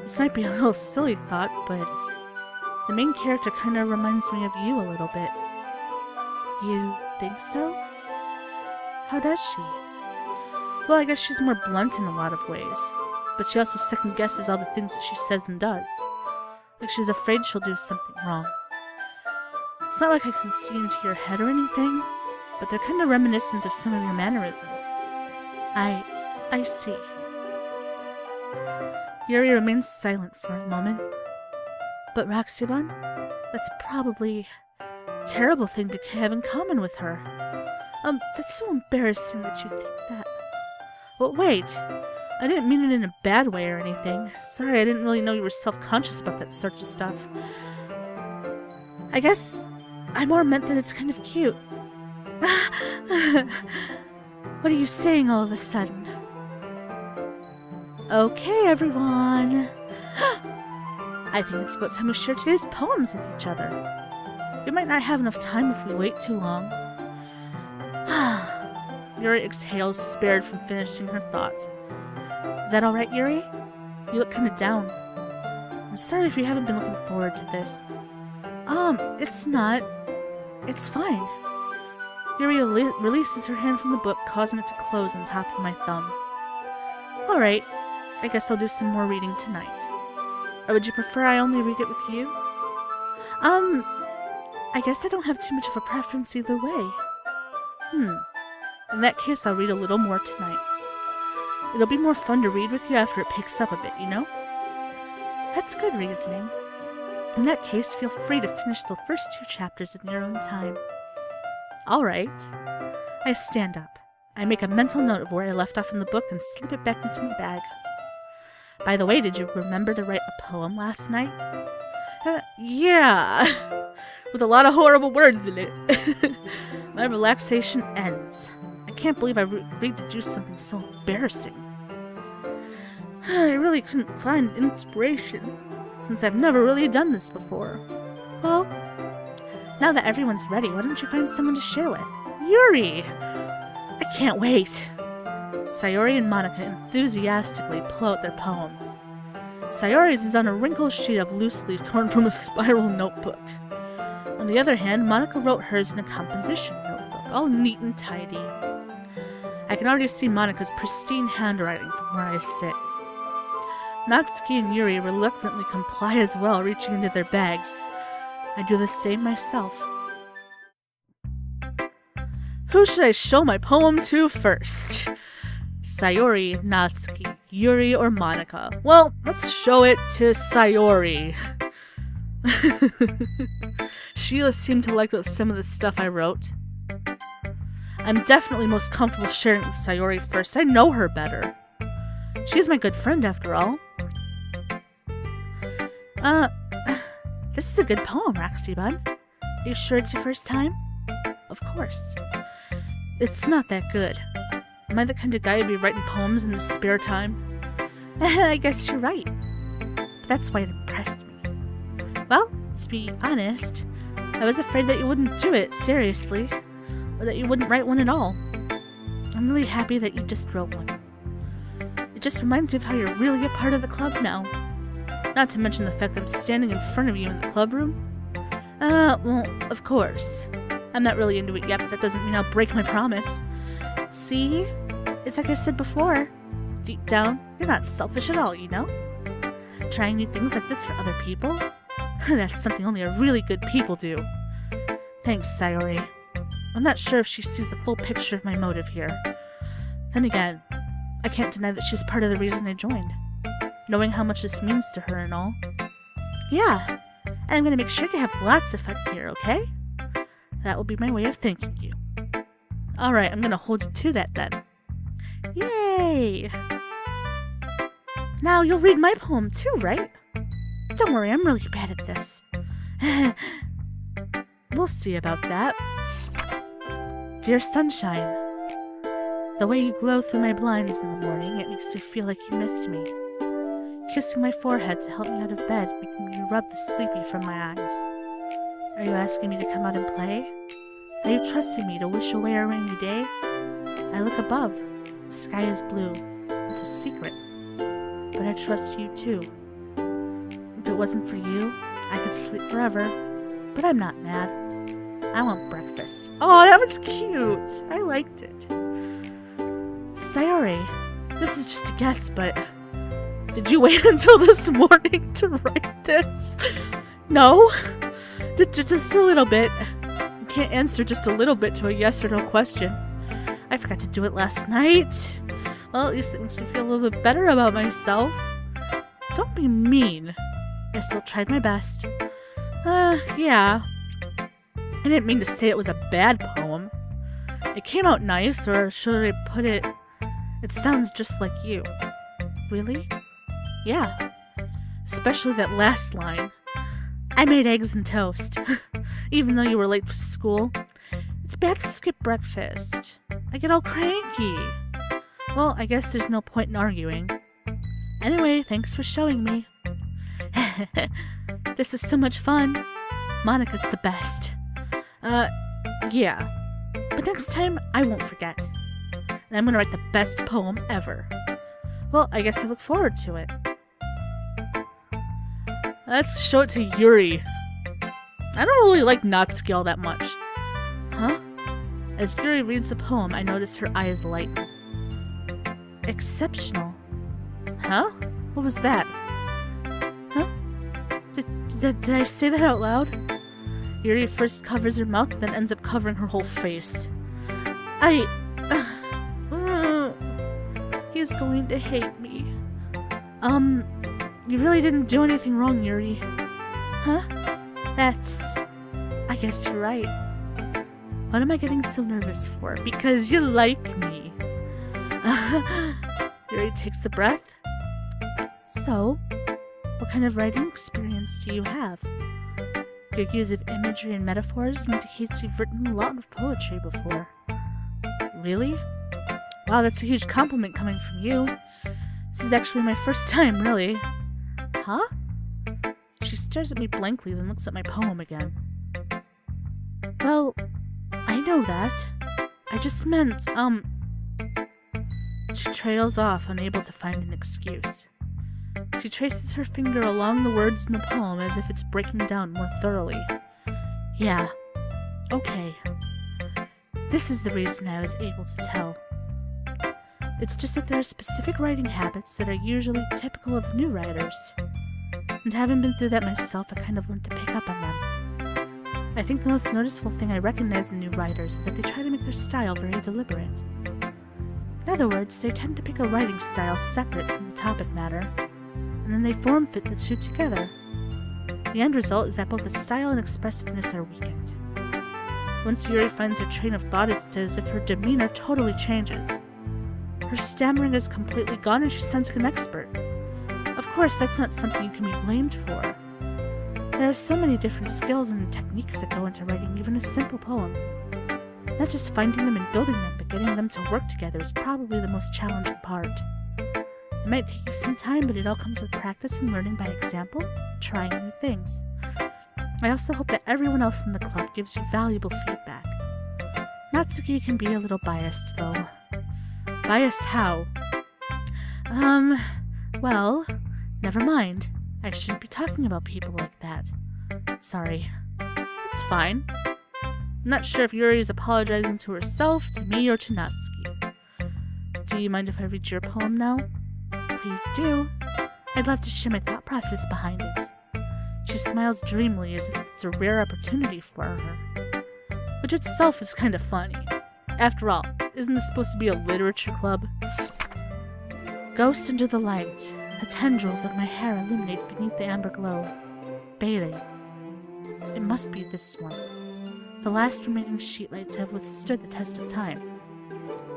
this might be a little silly thought, but the main character kinda reminds me of you a little bit. You think so? How does she? Well, I guess she's more blunt in a lot of ways, but she also second-guesses all the things that she says and does. Like she's afraid she'll do something wrong. It's not like I can see into your head or anything, but they're kind of reminiscent of some of your mannerisms. I see. Yuri remains silent for a moment. But RoxyBun, that's probably a terrible thing to have in common with her. That's so embarrassing that you think that. Well, wait. I didn't mean it in a bad way or anything. Sorry, I didn't really know you were self-conscious about that sort of stuff. I guess I more meant that it's kind of cute. What are you saying all of a sudden? Okay, everyone. I think it's about time we share today's poems with each other. We might not have enough time if we wait too long. Yuri exhales, spared from finishing her thought. Is that alright, Yuri? You look kinda down. I'm sorry if you haven't been looking forward to this. It's not. It's fine. Yuri releases her hand from the book, causing it to close on top of my thumb. Alright, I guess I'll do some more reading tonight. Or would you prefer I only read it with you? I guess I don't have too much of a preference either way. In that case, I'll read a little more tonight. It'll be more fun to read with you after it picks up a bit, you know? That's good reasoning. In that case, feel free to finish the first 2 chapters in your own time. Alright. I stand up. I make a mental note of where I left off in the book and slip it back into my bag. By the way, did you remember to write a poem last night? Yeah. With a lot of horrible words in it. My relaxation ends. I can't believe I agreed to do something so embarrassing. I really couldn't find inspiration, since I've never really done this before. Well, now that everyone's ready, why don't you find someone to share with? Yuri! I can't wait! Sayori and Monica enthusiastically pull out their poems. Sayori's is on a wrinkled sheet of loose leaf torn from a spiral notebook. On the other hand, Monica wrote hers in a composition notebook, all neat and tidy. I can already see Monica's pristine handwriting from where I sit. Natsuki and Yuri reluctantly comply as well, reaching into their bags. I do the same myself. Who should I show my poem to first? Sayori, Natsuki, Yuri, or Monica? Well, let's show it to Sayori. Sheila seemed to like some of the stuff I wrote. I'm definitely most comfortable sharing it with Sayori first. I know her better. She's my good friend, after all. This is a good poem, RoxyBun. Are you sure it's your first time? Of course. It's not that good. Am I the kind of guy to be writing poems in his spare time? I guess you're right. But that's why it impressed me. Well, to be honest, I was afraid that you wouldn't do it seriously, or that you wouldn't write one at all. I'm really happy that you just wrote one. It just reminds me of how you're really a part of the club now. Not to mention the fact that I'm standing in front of you in the club room. Well, of course. I'm not really into it yet, but that doesn't mean I'll break my promise. See? It's like I said before. Deep down, you're not selfish at all, you know? Trying new things like this for other people? That's something only really good people do. Thanks, Sayori. I'm not sure if she sees the full picture of my motive here. Then again, I can't deny that she's part of the reason I joined. Knowing how much this means to her and all. Yeah, and I'm gonna make sure you have lots of fun here, okay? That will be my way of thanking you. Alright, I'm gonna hold you to that then. Yay! Now you'll read my poem too, right? Don't worry, I'm really bad at this. We'll see about that. Dear sunshine, the way you glow through my blinds in the morning, it makes me feel like you missed me. Kissing my forehead to help me out of bed, making me rub the sleepy from my eyes. Are you asking me to come out and play? Are you trusting me to wish away a rainy day? I look above. The sky is blue. It's a secret. But I trust you too. If it wasn't for you, I could sleep forever. But I'm not mad. I want breakfast. Oh, that was cute. I liked it. Sayori, this is just a guess, but did you wait until this morning to write this? No? Just a little bit. You can't answer just a little bit to a yes or no question. I forgot to do it last night. Well, at least it makes me feel a little bit better about myself. Don't be mean. I still tried my best. Yeah. I didn't mean to say it was a bad poem. It came out nice, or should I put it, it sounds just like you. Really? Yeah. Especially that last line. I made eggs and toast. Even though you were late for school. It's bad to skip breakfast. I get all cranky. Well, I guess there's no point in arguing. Anyway, thanks for showing me. This was so much fun. Monica's the best. Yeah. But next time, I won't forget. And I'm gonna write the best poem ever. Well, I guess I look forward to it. Let's show it to Yuri. I don't really like Natsuki all that much. Huh? As Yuri reads the poem, I notice her eyes lighten. Exceptional. Huh? What was that? Huh? Did I say that out loud? Yuri first covers her mouth, then ends up covering her whole face. He's going to hate me. You really didn't do anything wrong, Yuri. Huh? I guess you're right. What am I getting so nervous for? Because you like me. Yuri takes a breath. So, what kind of writing experience do you have? Your use of imagery and metaphors indicates you've written a lot of poetry before. Really? Wow, that's a huge compliment coming from you. This is actually my first time, really. Huh? She stares at me blankly, then looks at my poem again. Well, I know that. I just meant, She trails off, unable to find an excuse. She traces her finger along the words in the poem as if it's breaking down more thoroughly. Yeah. Okay. This is the reason I was able to tell. It's just that there are specific writing habits that are usually typical of new writers. And having been through that myself, I kind of learned to pick up on them. I think the most noticeable thing I recognize in new writers is that they try to make their style very deliberate. In other words, they tend to pick a writing style separate from the topic matter, and then they form-fit the two together. The end result is that both the style and expressiveness are weakened. Once Yuri finds her train of thought, it's as if her demeanor totally changes. Her stammering is completely gone and she sounds like an expert. Of course, that's not something you can be blamed for. There are so many different skills and techniques that go into writing even a simple poem. Not just finding them and building them, but getting them to work together is probably the most challenging part. It might take you some time, but it all comes with practice and learning by example, trying new things. I also hope that everyone else in the club gives you valuable feedback. Natsuki can be a little biased, though. Biased how? Well, never mind. I shouldn't be talking about people like that. Sorry. It's fine. I'm not sure if Yuri is apologizing to herself, to me, or to Natsuki. Do you mind if I read your poem now? Please do. I'd love to share my thought process behind it. She smiles dreamily as if it's a rare opportunity for her. Which itself is kind of funny. After all, isn't this supposed to be a literature club? ghost under the light, the tendrils of my hair illuminate beneath the amber glow, bathing. It must be this one. The last remaining sheetlights have withstood the test of time.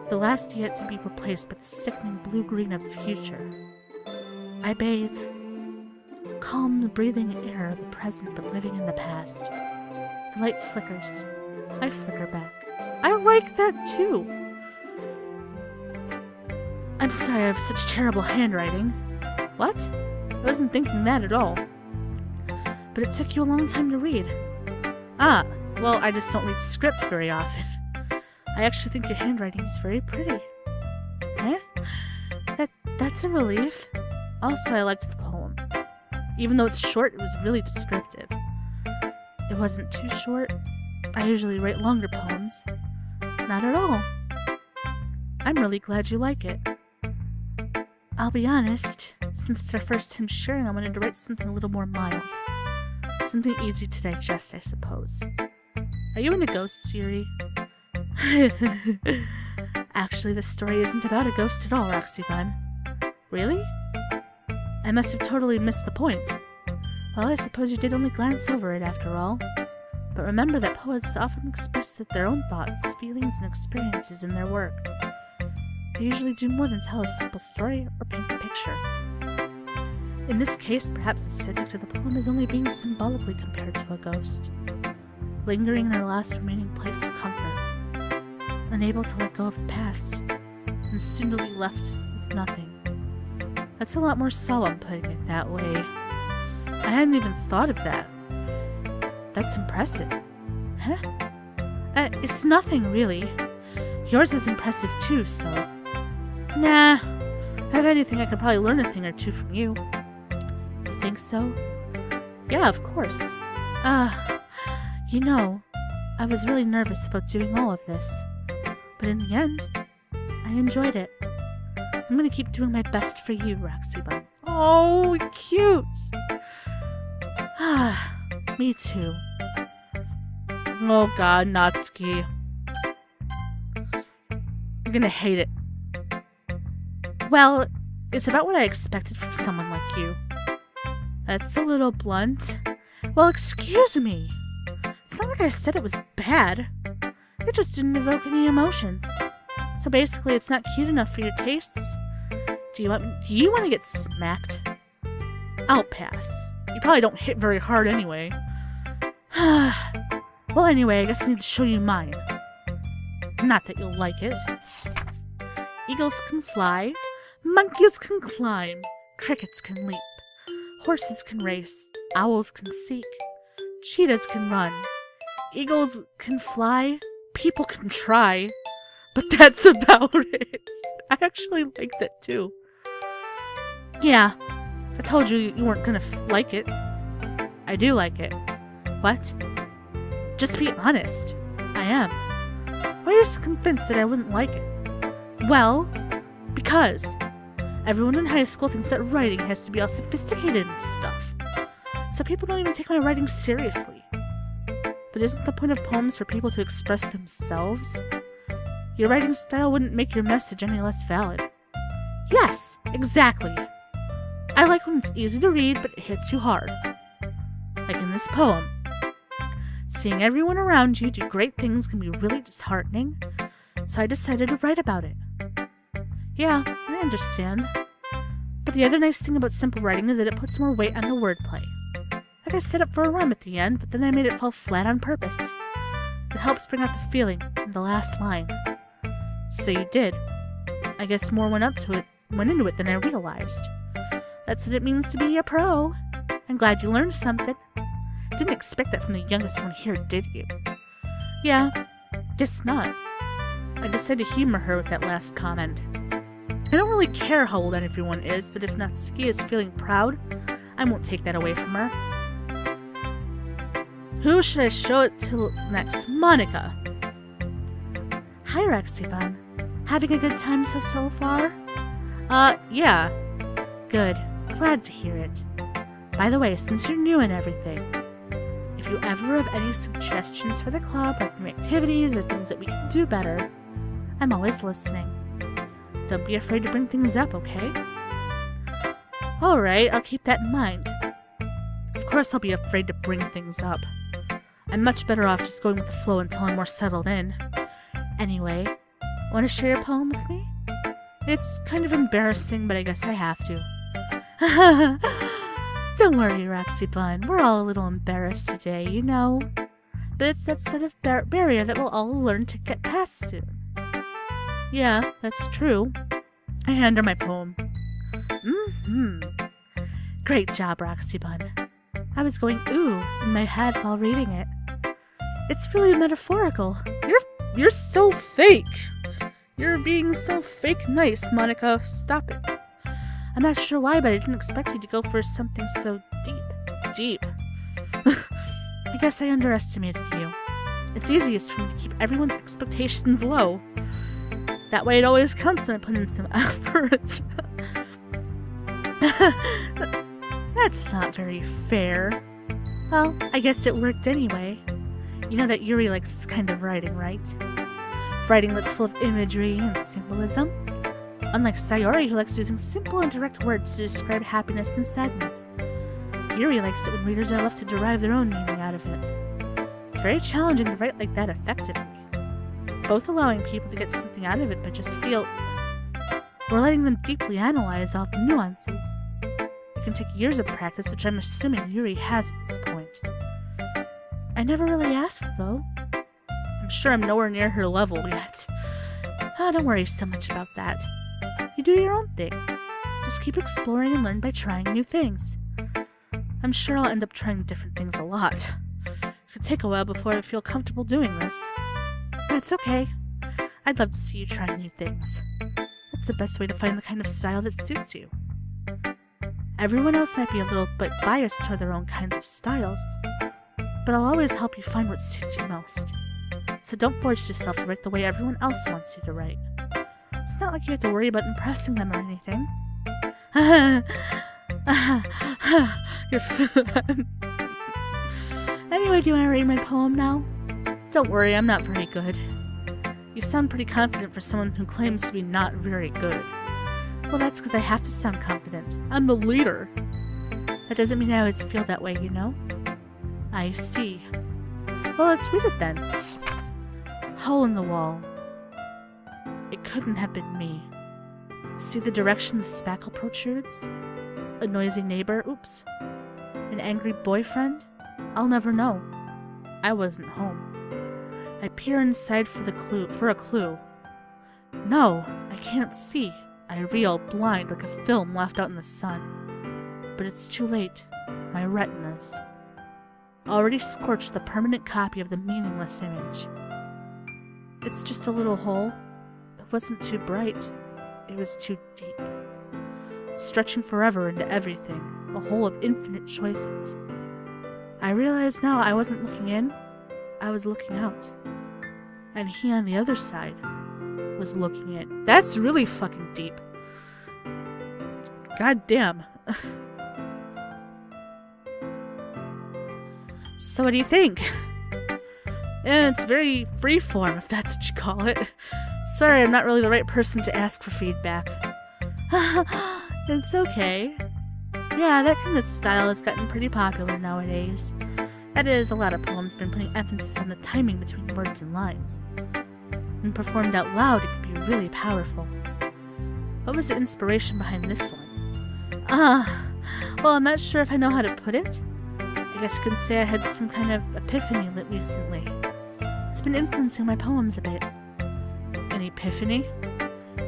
The last yet to be replaced by the sickening blue-green of the future. I bathe, calm, breathing air of the present but living in the past. The light flickers. I flicker back. I like that too! I'm sorry I have such terrible handwriting. What? I wasn't thinking that at all. But it took you a long time to read. Ah, well, I just don't read script very often. I actually think your handwriting is very pretty. Eh? That's a relief. Also, I liked the poem. Even though it's short, it was really descriptive. It wasn't too short. I usually write longer poems. Not at all. I'm really glad you like it. I'll be honest, since it's our first time sharing, I wanted to write something a little more mild. Something easy to digest, I suppose. Are you into ghosts, Yuri? Actually, this story isn't about a ghost at all, RoxyBun. Really? I must have totally missed the point. Well, I suppose you did only glance over it after all. But remember that poets often express their own thoughts, feelings, and experiences in their work. They usually do more than tell a simple story or paint a picture. In this case, perhaps the subject of the poem is only being symbolically compared to a ghost, lingering in our last remaining place of comfort, unable to let go of the past, and soon to be left with nothing. That's a lot more solemn putting it that way. I hadn't even thought of that. That's impressive. Huh? It's nothing, really. Yours is impressive too, so... Nah. If anything, I could probably learn a thing or two from you. You think so? Yeah, of course. You know, I was really nervous about doing all of this. But in the end, I enjoyed it. I'm gonna keep doing my best for you, RoxyBun. Oh, cute! Me too. Oh god, Natsuki. You're gonna hate it. Well, it's about what I expected from someone like you. That's a little blunt. Well, excuse me. It's not like I said it was bad. It just didn't evoke any emotions. So basically, it's not cute enough for your tastes. Do you want to get smacked? I'll pass. You probably don't hit very hard anyway. Well, anyway, I guess I need to show you mine. Not that you'll like it. Eagles can fly, monkeys can climb, crickets can leap, horses can race, owls can seek, cheetahs can run, eagles can fly, people can try, but that's about it. I actually like that too. Yeah, I told you you weren't gonna like it. I do like it. What? Just be honest. I am. Why are you so convinced that I wouldn't like it? Well, because everyone in high school thinks that writing has to be all sophisticated and stuff. So people don't even take my writing seriously. But isn't the point of poems for people to express themselves? Your writing style wouldn't make your message any less valid. Yes, exactly. I like when it's easy to read, but it hits you hard. Like in this poem. Seeing everyone around you do great things can be really disheartening, so I decided to write about it. Yeah, I understand. But the other nice thing about simple writing is that it puts more weight on the wordplay. Like I set up for a rhyme at the end, but then I made it fall flat on purpose. It helps bring out the feeling in the last line. So you did. I guess more went into it than I realized. That's what it means to be a pro. I'm glad you learned something. Didn't expect that from the youngest one here, did you? Yeah, guess not. I decided to humor her with that last comment. I don't really care how old everyone is, but if Natsuki is feeling proud, I won't take that away from her. Who should I show it to next? Monica. Hi, RoxyBun. Having a good time so far? Yeah. Good. Glad to hear it. By the way, since you're new and everything, if you ever have any suggestions for the club, like new activities or things that we can do better, I'm always listening. Don't be afraid to bring things up, okay? Alright, I'll keep that in mind. Of course I'll be afraid to bring things up. I'm much better off just going with the flow until I'm more settled in. Anyway, want to share your poem with me? It's kind of embarrassing, but I guess I have to. Don't worry, RoxyBun. We're all a little embarrassed today, you know. But it's that sort of barrier that we'll all learn to get past soon. Yeah, that's true. I hand her my poem. Great job, RoxyBun. I was going ooh in my head while reading it. It's really metaphorical. You're so fake. You're being so fake nice, Monica. Stop it. I'm not sure why, but I didn't expect you to go for something so deep. I guess I underestimated you. It's easiest for me to keep everyone's expectations low. That way it always counts when I put in some effort. That's not very fair. Well, I guess it worked anyway. You know that Yuri likes this kind of writing, right? Writing that's full of imagery and symbolism. Unlike Sayori, who likes using simple and direct words to describe happiness and sadness. Yuri likes it when readers are left to derive their own meaning out of it. It's very challenging to write like that effectively. Both allowing people to get something out of it but just feel, or letting them deeply analyze all the nuances. It can take years of practice, which I'm assuming Yuri has at this point. I never really asked, though. I'm sure I'm nowhere near her level yet. Don't worry so much about that. You do your own thing. Just keep exploring and learn by trying new things. I'm sure I'll end up trying different things a lot. It could take a while before I feel comfortable doing this. That's okay. I'd love to see you try new things. That's the best way to find the kind of style that suits you. Everyone else might be a little bit biased toward their own kinds of styles, but I'll always help you find what suits you most. So don't force yourself to write the way everyone else wants you to write. It's not like you have to worry about impressing them or anything. You're Anyway, do you want to read my poem now? Don't worry, I'm not very good. You sound pretty confident for someone who claims to be not very good. Well, that's because I have to sound confident. I'm the leader. That doesn't mean I always feel that way, you know? I see. Well, let's read it then. Hole in the wall. It couldn't have been me. See the direction the spackle protrudes? A noisy neighbor? Oops. An angry boyfriend? I'll never know. I wasn't home. I peer inside for a clue. No, I can't see. I reel blind like a film left out in the sun. But it's too late. My retinas already scorched the permanent copy of the meaningless image. It's just a little hole. It wasn't too bright. It was too deep. Stretching forever into everything. A hole of infinite choices. I realize now I wasn't looking in. I was looking out. And he on the other side was looking in. That's really fucking deep. God damn. So what do you think? It's very freeform, if that's what you call it. Sorry, I'm not really the right person to ask for feedback. It's okay. Yeah, that kind of style has gotten pretty popular nowadays. That is, a lot of poems have been putting emphasis on the timing between words and lines. When performed out loud, it can be really powerful. What was the inspiration behind this one? Well, I'm not sure if I know how to put it. I guess you can say I had some kind of epiphany recently. It's been influencing my poems a bit. An epiphany?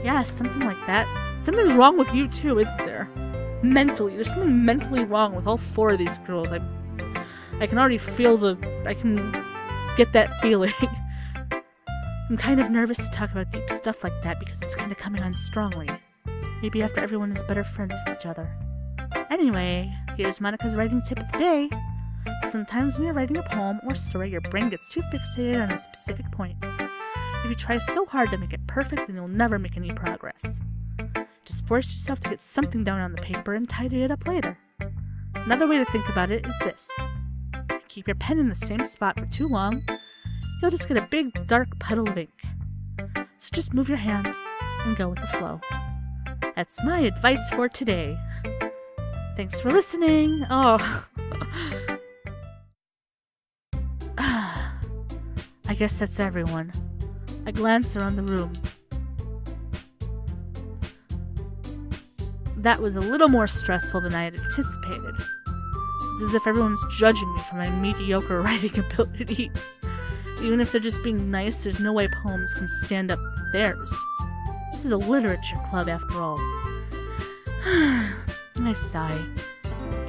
Yeah, something like that. Something's wrong with you too, isn't there? Mentally. There's something mentally wrong with all four of these girls. I can already feel I can get that feeling. I'm kind of nervous to talk about deep stuff like that because it's kind of coming on strongly. Maybe after everyone is better friends with each other. Anyway, here's Monica's writing tip of the day. Sometimes when you're writing a poem or story, your brain gets too fixated on a specific point. If you try so hard to make it perfect, then you'll never make any progress. Just force yourself to get something down on the paper and tidy it up later. Another way to think about it is this. If you keep your pen in the same spot for too long, you'll just get a big, dark puddle of ink. So just move your hand and go with the flow. That's my advice for today. Thanks for listening. Oh. I guess that's everyone. I glance around the room. That was a little more stressful than I had anticipated. It's as if everyone's judging me for my mediocre writing abilities. Even if they're just being nice, there's no way poems can stand up to theirs. This is a literature club after all. I sigh.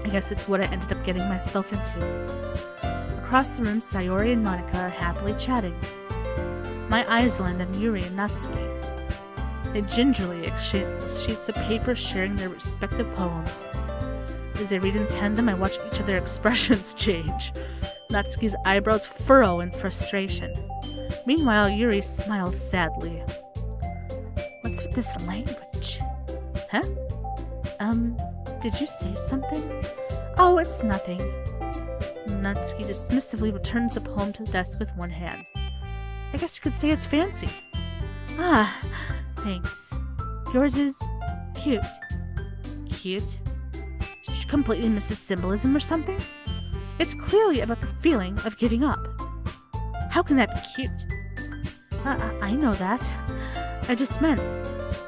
I guess it's what I ended up getting myself into. Across the room, Sayori and Monica are happily chatting. My eyes land on Yuri and Natsuki. They gingerly exchange sheets of paper, sharing their respective poems. As they read in tandem, I watch each of their expressions change. Natsuki's eyebrows furrow in frustration. Meanwhile, Yuri smiles sadly. What's with this language? Huh? Did you say something? Oh, it's nothing. Natsuki dismissively returns the poem to the desk with one hand. I guess you could say it's fancy. Ah, thanks. Yours is cute. Cute? Did you completely miss the symbolism or something? It's clearly about the feeling of giving up. How can that be cute? I know that. I just meant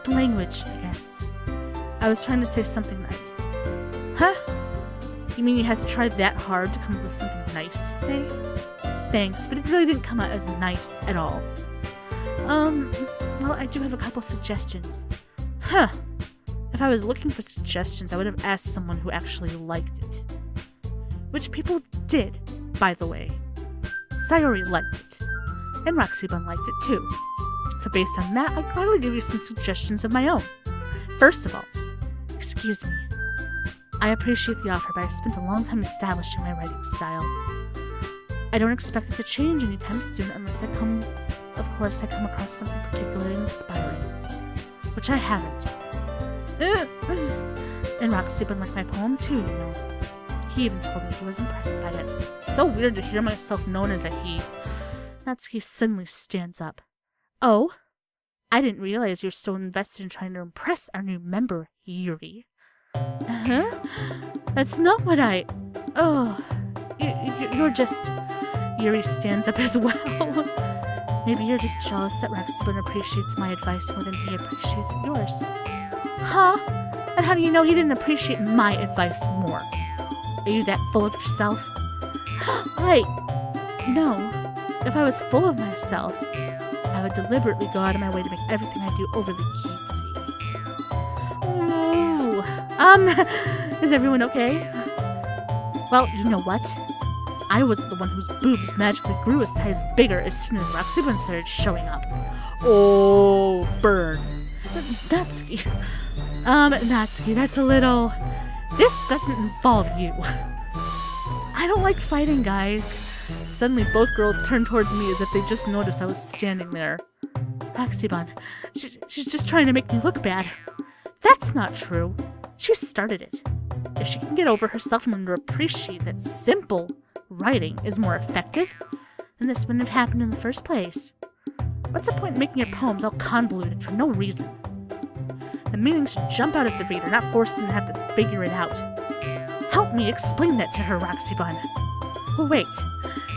the language, I guess. I was trying to say something nice. Huh? You mean you had to try that hard to come up with something nice to say? Thanks, but it really didn't come out as nice at all. Well, I do have a couple suggestions. Huh. If I was looking for suggestions, I would have asked someone who actually liked it. Which people did, by the way. Sayori liked it. And RoxyBun liked it too. So based on that, I'll gladly give you some suggestions of my own. First of all, excuse me. I appreciate the offer, but I spent a long time establishing my writing style. I don't expect it to change anytime soon unless I come across something particularly inspiring. Which I haven't. And RoxyBun liked my poem too, you know. He even told me he was impressed by it. It's so weird to hear myself known as a he. Natsuki suddenly stands up. Oh? I didn't realize you're still invested in trying to impress our new member, Yuri. Huh? That's not what I... Oh... You're just... Yuri stands up as well. Maybe you're just jealous that RoxyBun appreciates my advice more than he appreciated yours. Huh? And how do you know he didn't appreciate my advice more? Are you that full of yourself? No. If I was full of myself, I would deliberately go out of my way to make everything I do overly cutesy. Ooh. Is everyone okay? Well, you know what? I wasn't the one whose boobs magically grew a size bigger as soon as RoxyBun started showing up. Oh, burn. Natsuki. Natsuki, that's a little... This doesn't involve you. I don't like fighting, guys. Suddenly, both girls turned towards me as if they just noticed I was standing there. RoxyBun, she's just trying to make me look bad. That's not true. She started it. If she can get over herself and learn to appreciate that simple writing is more effective, then this wouldn't have happened in the first place. What's the point in making your poems all convoluted for no reason? The meaning should jump out at the reader, not force them to have to figure it out. Help me explain that to her, RoxyBun. Oh wait,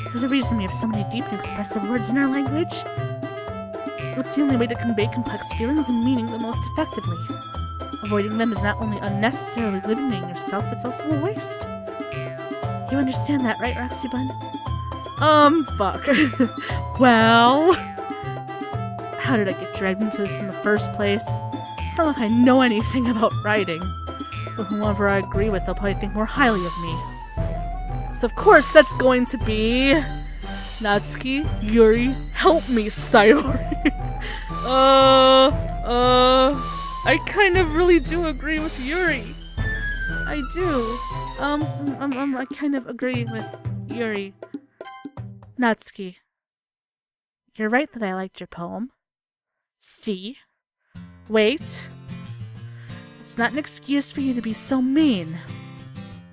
there's a reason we have so many deep and expressive words in our language. It's the only way to convey complex feelings and meaning the most effectively. Avoiding them is not only unnecessarily limiting yourself, it's also a waste. You understand that, right, RoxyBun? Fuck. Well... How did I get dragged into this in the first place? It's not like I know anything about writing. But whoever I agree with, they'll probably think more highly of me. So of course that's going to be... Natsuki, Yuri, help me, Sayori. I kind of really do agree with Yuri. I do. I kind of agree with Yuri. Natsuki, you're right that I liked your poem. See? Wait. It's not an excuse for you to be so mean.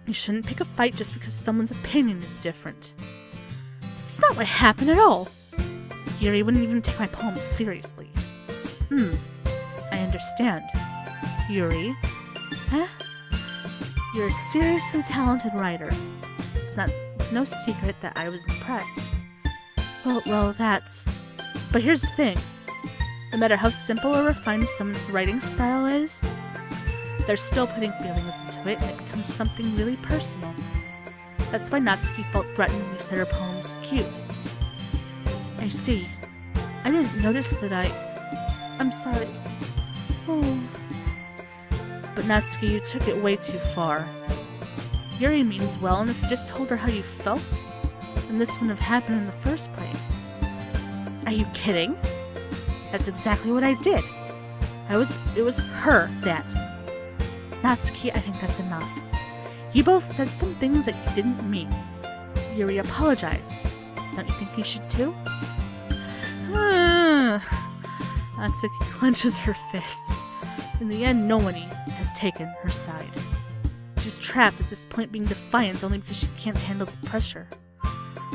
You shouldn't pick a fight just because someone's opinion is different. It's not what happened at all. Yuri wouldn't even take my poem seriously. I understand. Yuri? Huh? You're a seriously talented writer. It's no secret that I was impressed. Well, but here's the thing. No matter how simple or refined someone's writing style is, they're still putting feelings into it, and it becomes something really personal. That's why Natsuki felt threatened when you said her poem's cute. I see. I didn't notice that I'm sorry. Oh. But Natsuki, you took it way too far. Yuri means well, and if you just told her how you felt, then this wouldn't have happened in the first place. Are you kidding? That's exactly what I did. It was her that. Natsuki, I think that's enough. You both said some things that you didn't mean. Yuri apologized. Don't you think you should too? Natsuki clenches her fists. In the end, nobody has taken her side. She's trapped at this point being defiant only because she can't handle the pressure.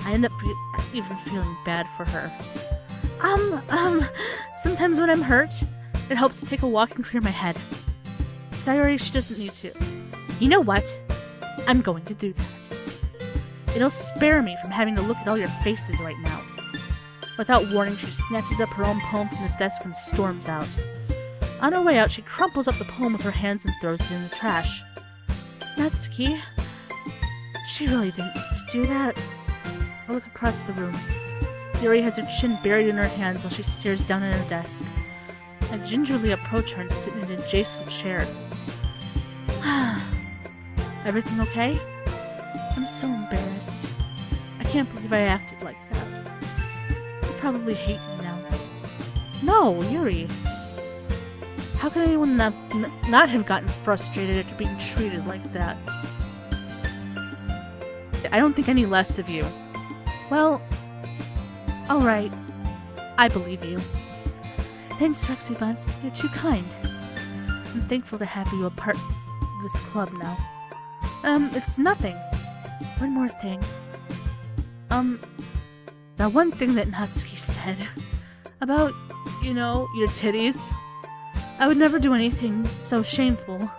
I end up even feeling bad for her. Sometimes when I'm hurt, it helps to take a walk and clear my head. Sayori, she doesn't need to. You know what? I'm going to do that. It'll spare me from having to look at all your faces right now. Without warning, she snatches up her own poem from the desk and storms out. On her way out, she crumples up the poem with her hands and throws it in the trash. Natsuki, she really didn't need to do that. I look across the room. Yuri has her chin buried in her hands while she stares down at her desk. I gingerly approach her and sit in an adjacent chair. Everything okay? I'm so embarrassed. I can't believe I acted like that. You probably hate me now. No, Yuri. How can anyone not have gotten frustrated after being treated like that? I don't think any less of you. Well, alright. I believe you. Thanks, RoxyBun. You're too kind. I'm thankful to have you a part of this club now. It's nothing. One more thing. That one thing that Natsuki said about, your titties. I would never do anything so shameful.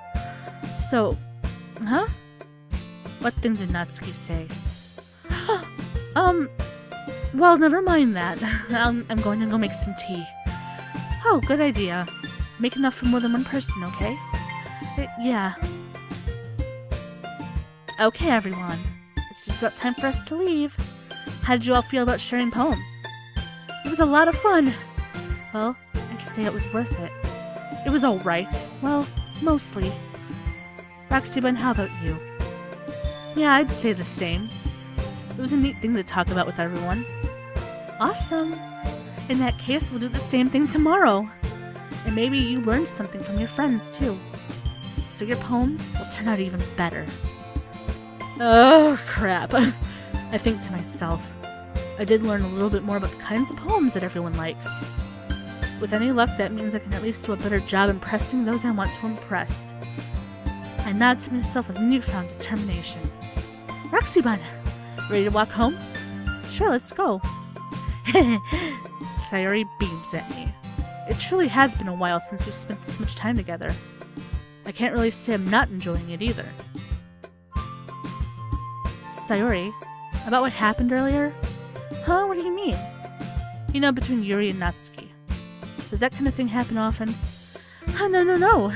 So, huh? What thing did Natsuki say? Well, never mind that. I'm going to go make some tea. Oh, good idea. Make enough for more than one person, okay? Yeah. Okay, everyone. It's just about time for us to leave. How did you all feel about sharing poems? It was a lot of fun. Well, I'd say it was worth it. It was alright. Well, mostly. RoxyBun, how about you? Yeah, I'd say the same. It was a neat thing to talk about with everyone. Awesome. In that case, we'll do the same thing tomorrow. And maybe you learned something from your friends, too. So your poems will turn out even better. Oh, crap. I think to myself, I did learn a little bit more about the kinds of poems that everyone likes. With any luck, that means I can at least do a better job impressing those I want to impress. I nod to myself with newfound determination. RoxyBun, ready to walk home? Sure, let's go. Sayori beams at me. It truly has been a while since we've spent this much time together. I can't really say I'm not enjoying it either. Sayori, about what happened earlier? Huh? What do you mean? Between Yuri and Natsuki. Does that kind of thing happen often? No.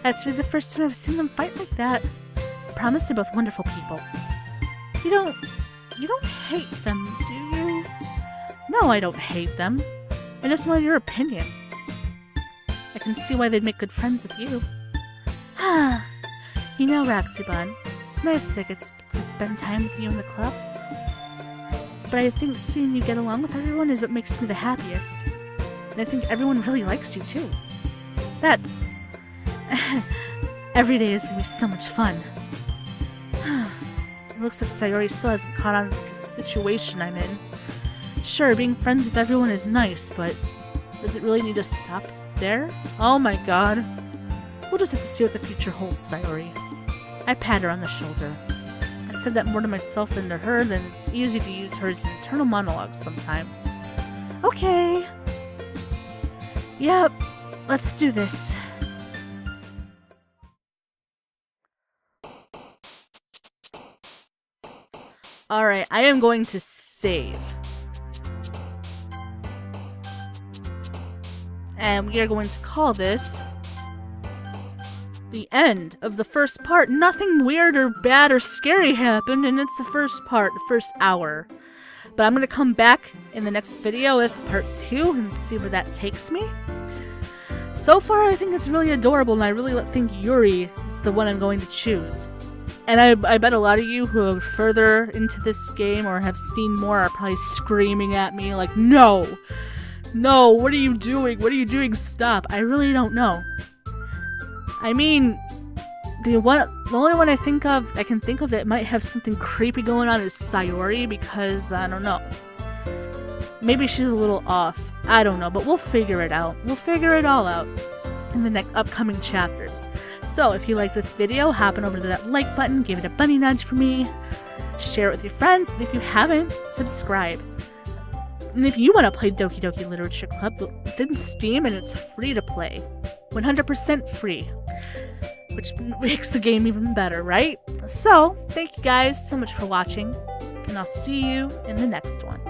That's really the first time I've seen them fight like that. I promise they're both wonderful people. You don't hate them, do you? No, I don't hate them. I just wanted your opinion. I can see why they'd make good friends with you. RoxyBun, it's nice that I get to spend time with you in the club. But I think seeing you get along with everyone is what makes me the happiest. And I think everyone really likes you, too. That's... Every day is going to be so much fun. It looks like Sayori still hasn't caught on to the situation I'm in. Sure, being friends with everyone is nice, but does it really need to stop there? Oh my god. We'll just have to see what the future holds, Sayori. I pat her on the shoulder. I said that more to myself than to her, then it's easy to use her as an internal monologue sometimes. Okay. Yep, let's do this. Alright, I am going to save. And we are going to call this the end of the first part. Nothing weird or bad or scary happened, and it's the first part, the first hour. But I'm going to come back in the next video with part 2 and see where that takes me. So far, I think it's really adorable, and I really think Yuri is the one I'm going to choose. And I bet a lot of you who are further into this game or have seen more are probably screaming at me like, no! No, what are you doing? What are you doing? Stop. I really don't know. I mean, the only one I can think of that might have something creepy going on is Sayori, because, I don't know. Maybe she's a little off. I don't know, but we'll figure it out. We'll figure it all out in the next upcoming chapters. So, if you like this video, hop on over to that like button, give it a bunny nudge for me, share it with your friends, and if you haven't, subscribe. And if you want to play Doki Doki Literature Club, it's in Steam and it's free to play. 100% free. Which makes the game even better, right? So, thank you guys so much for watching, and I'll see you in the next one.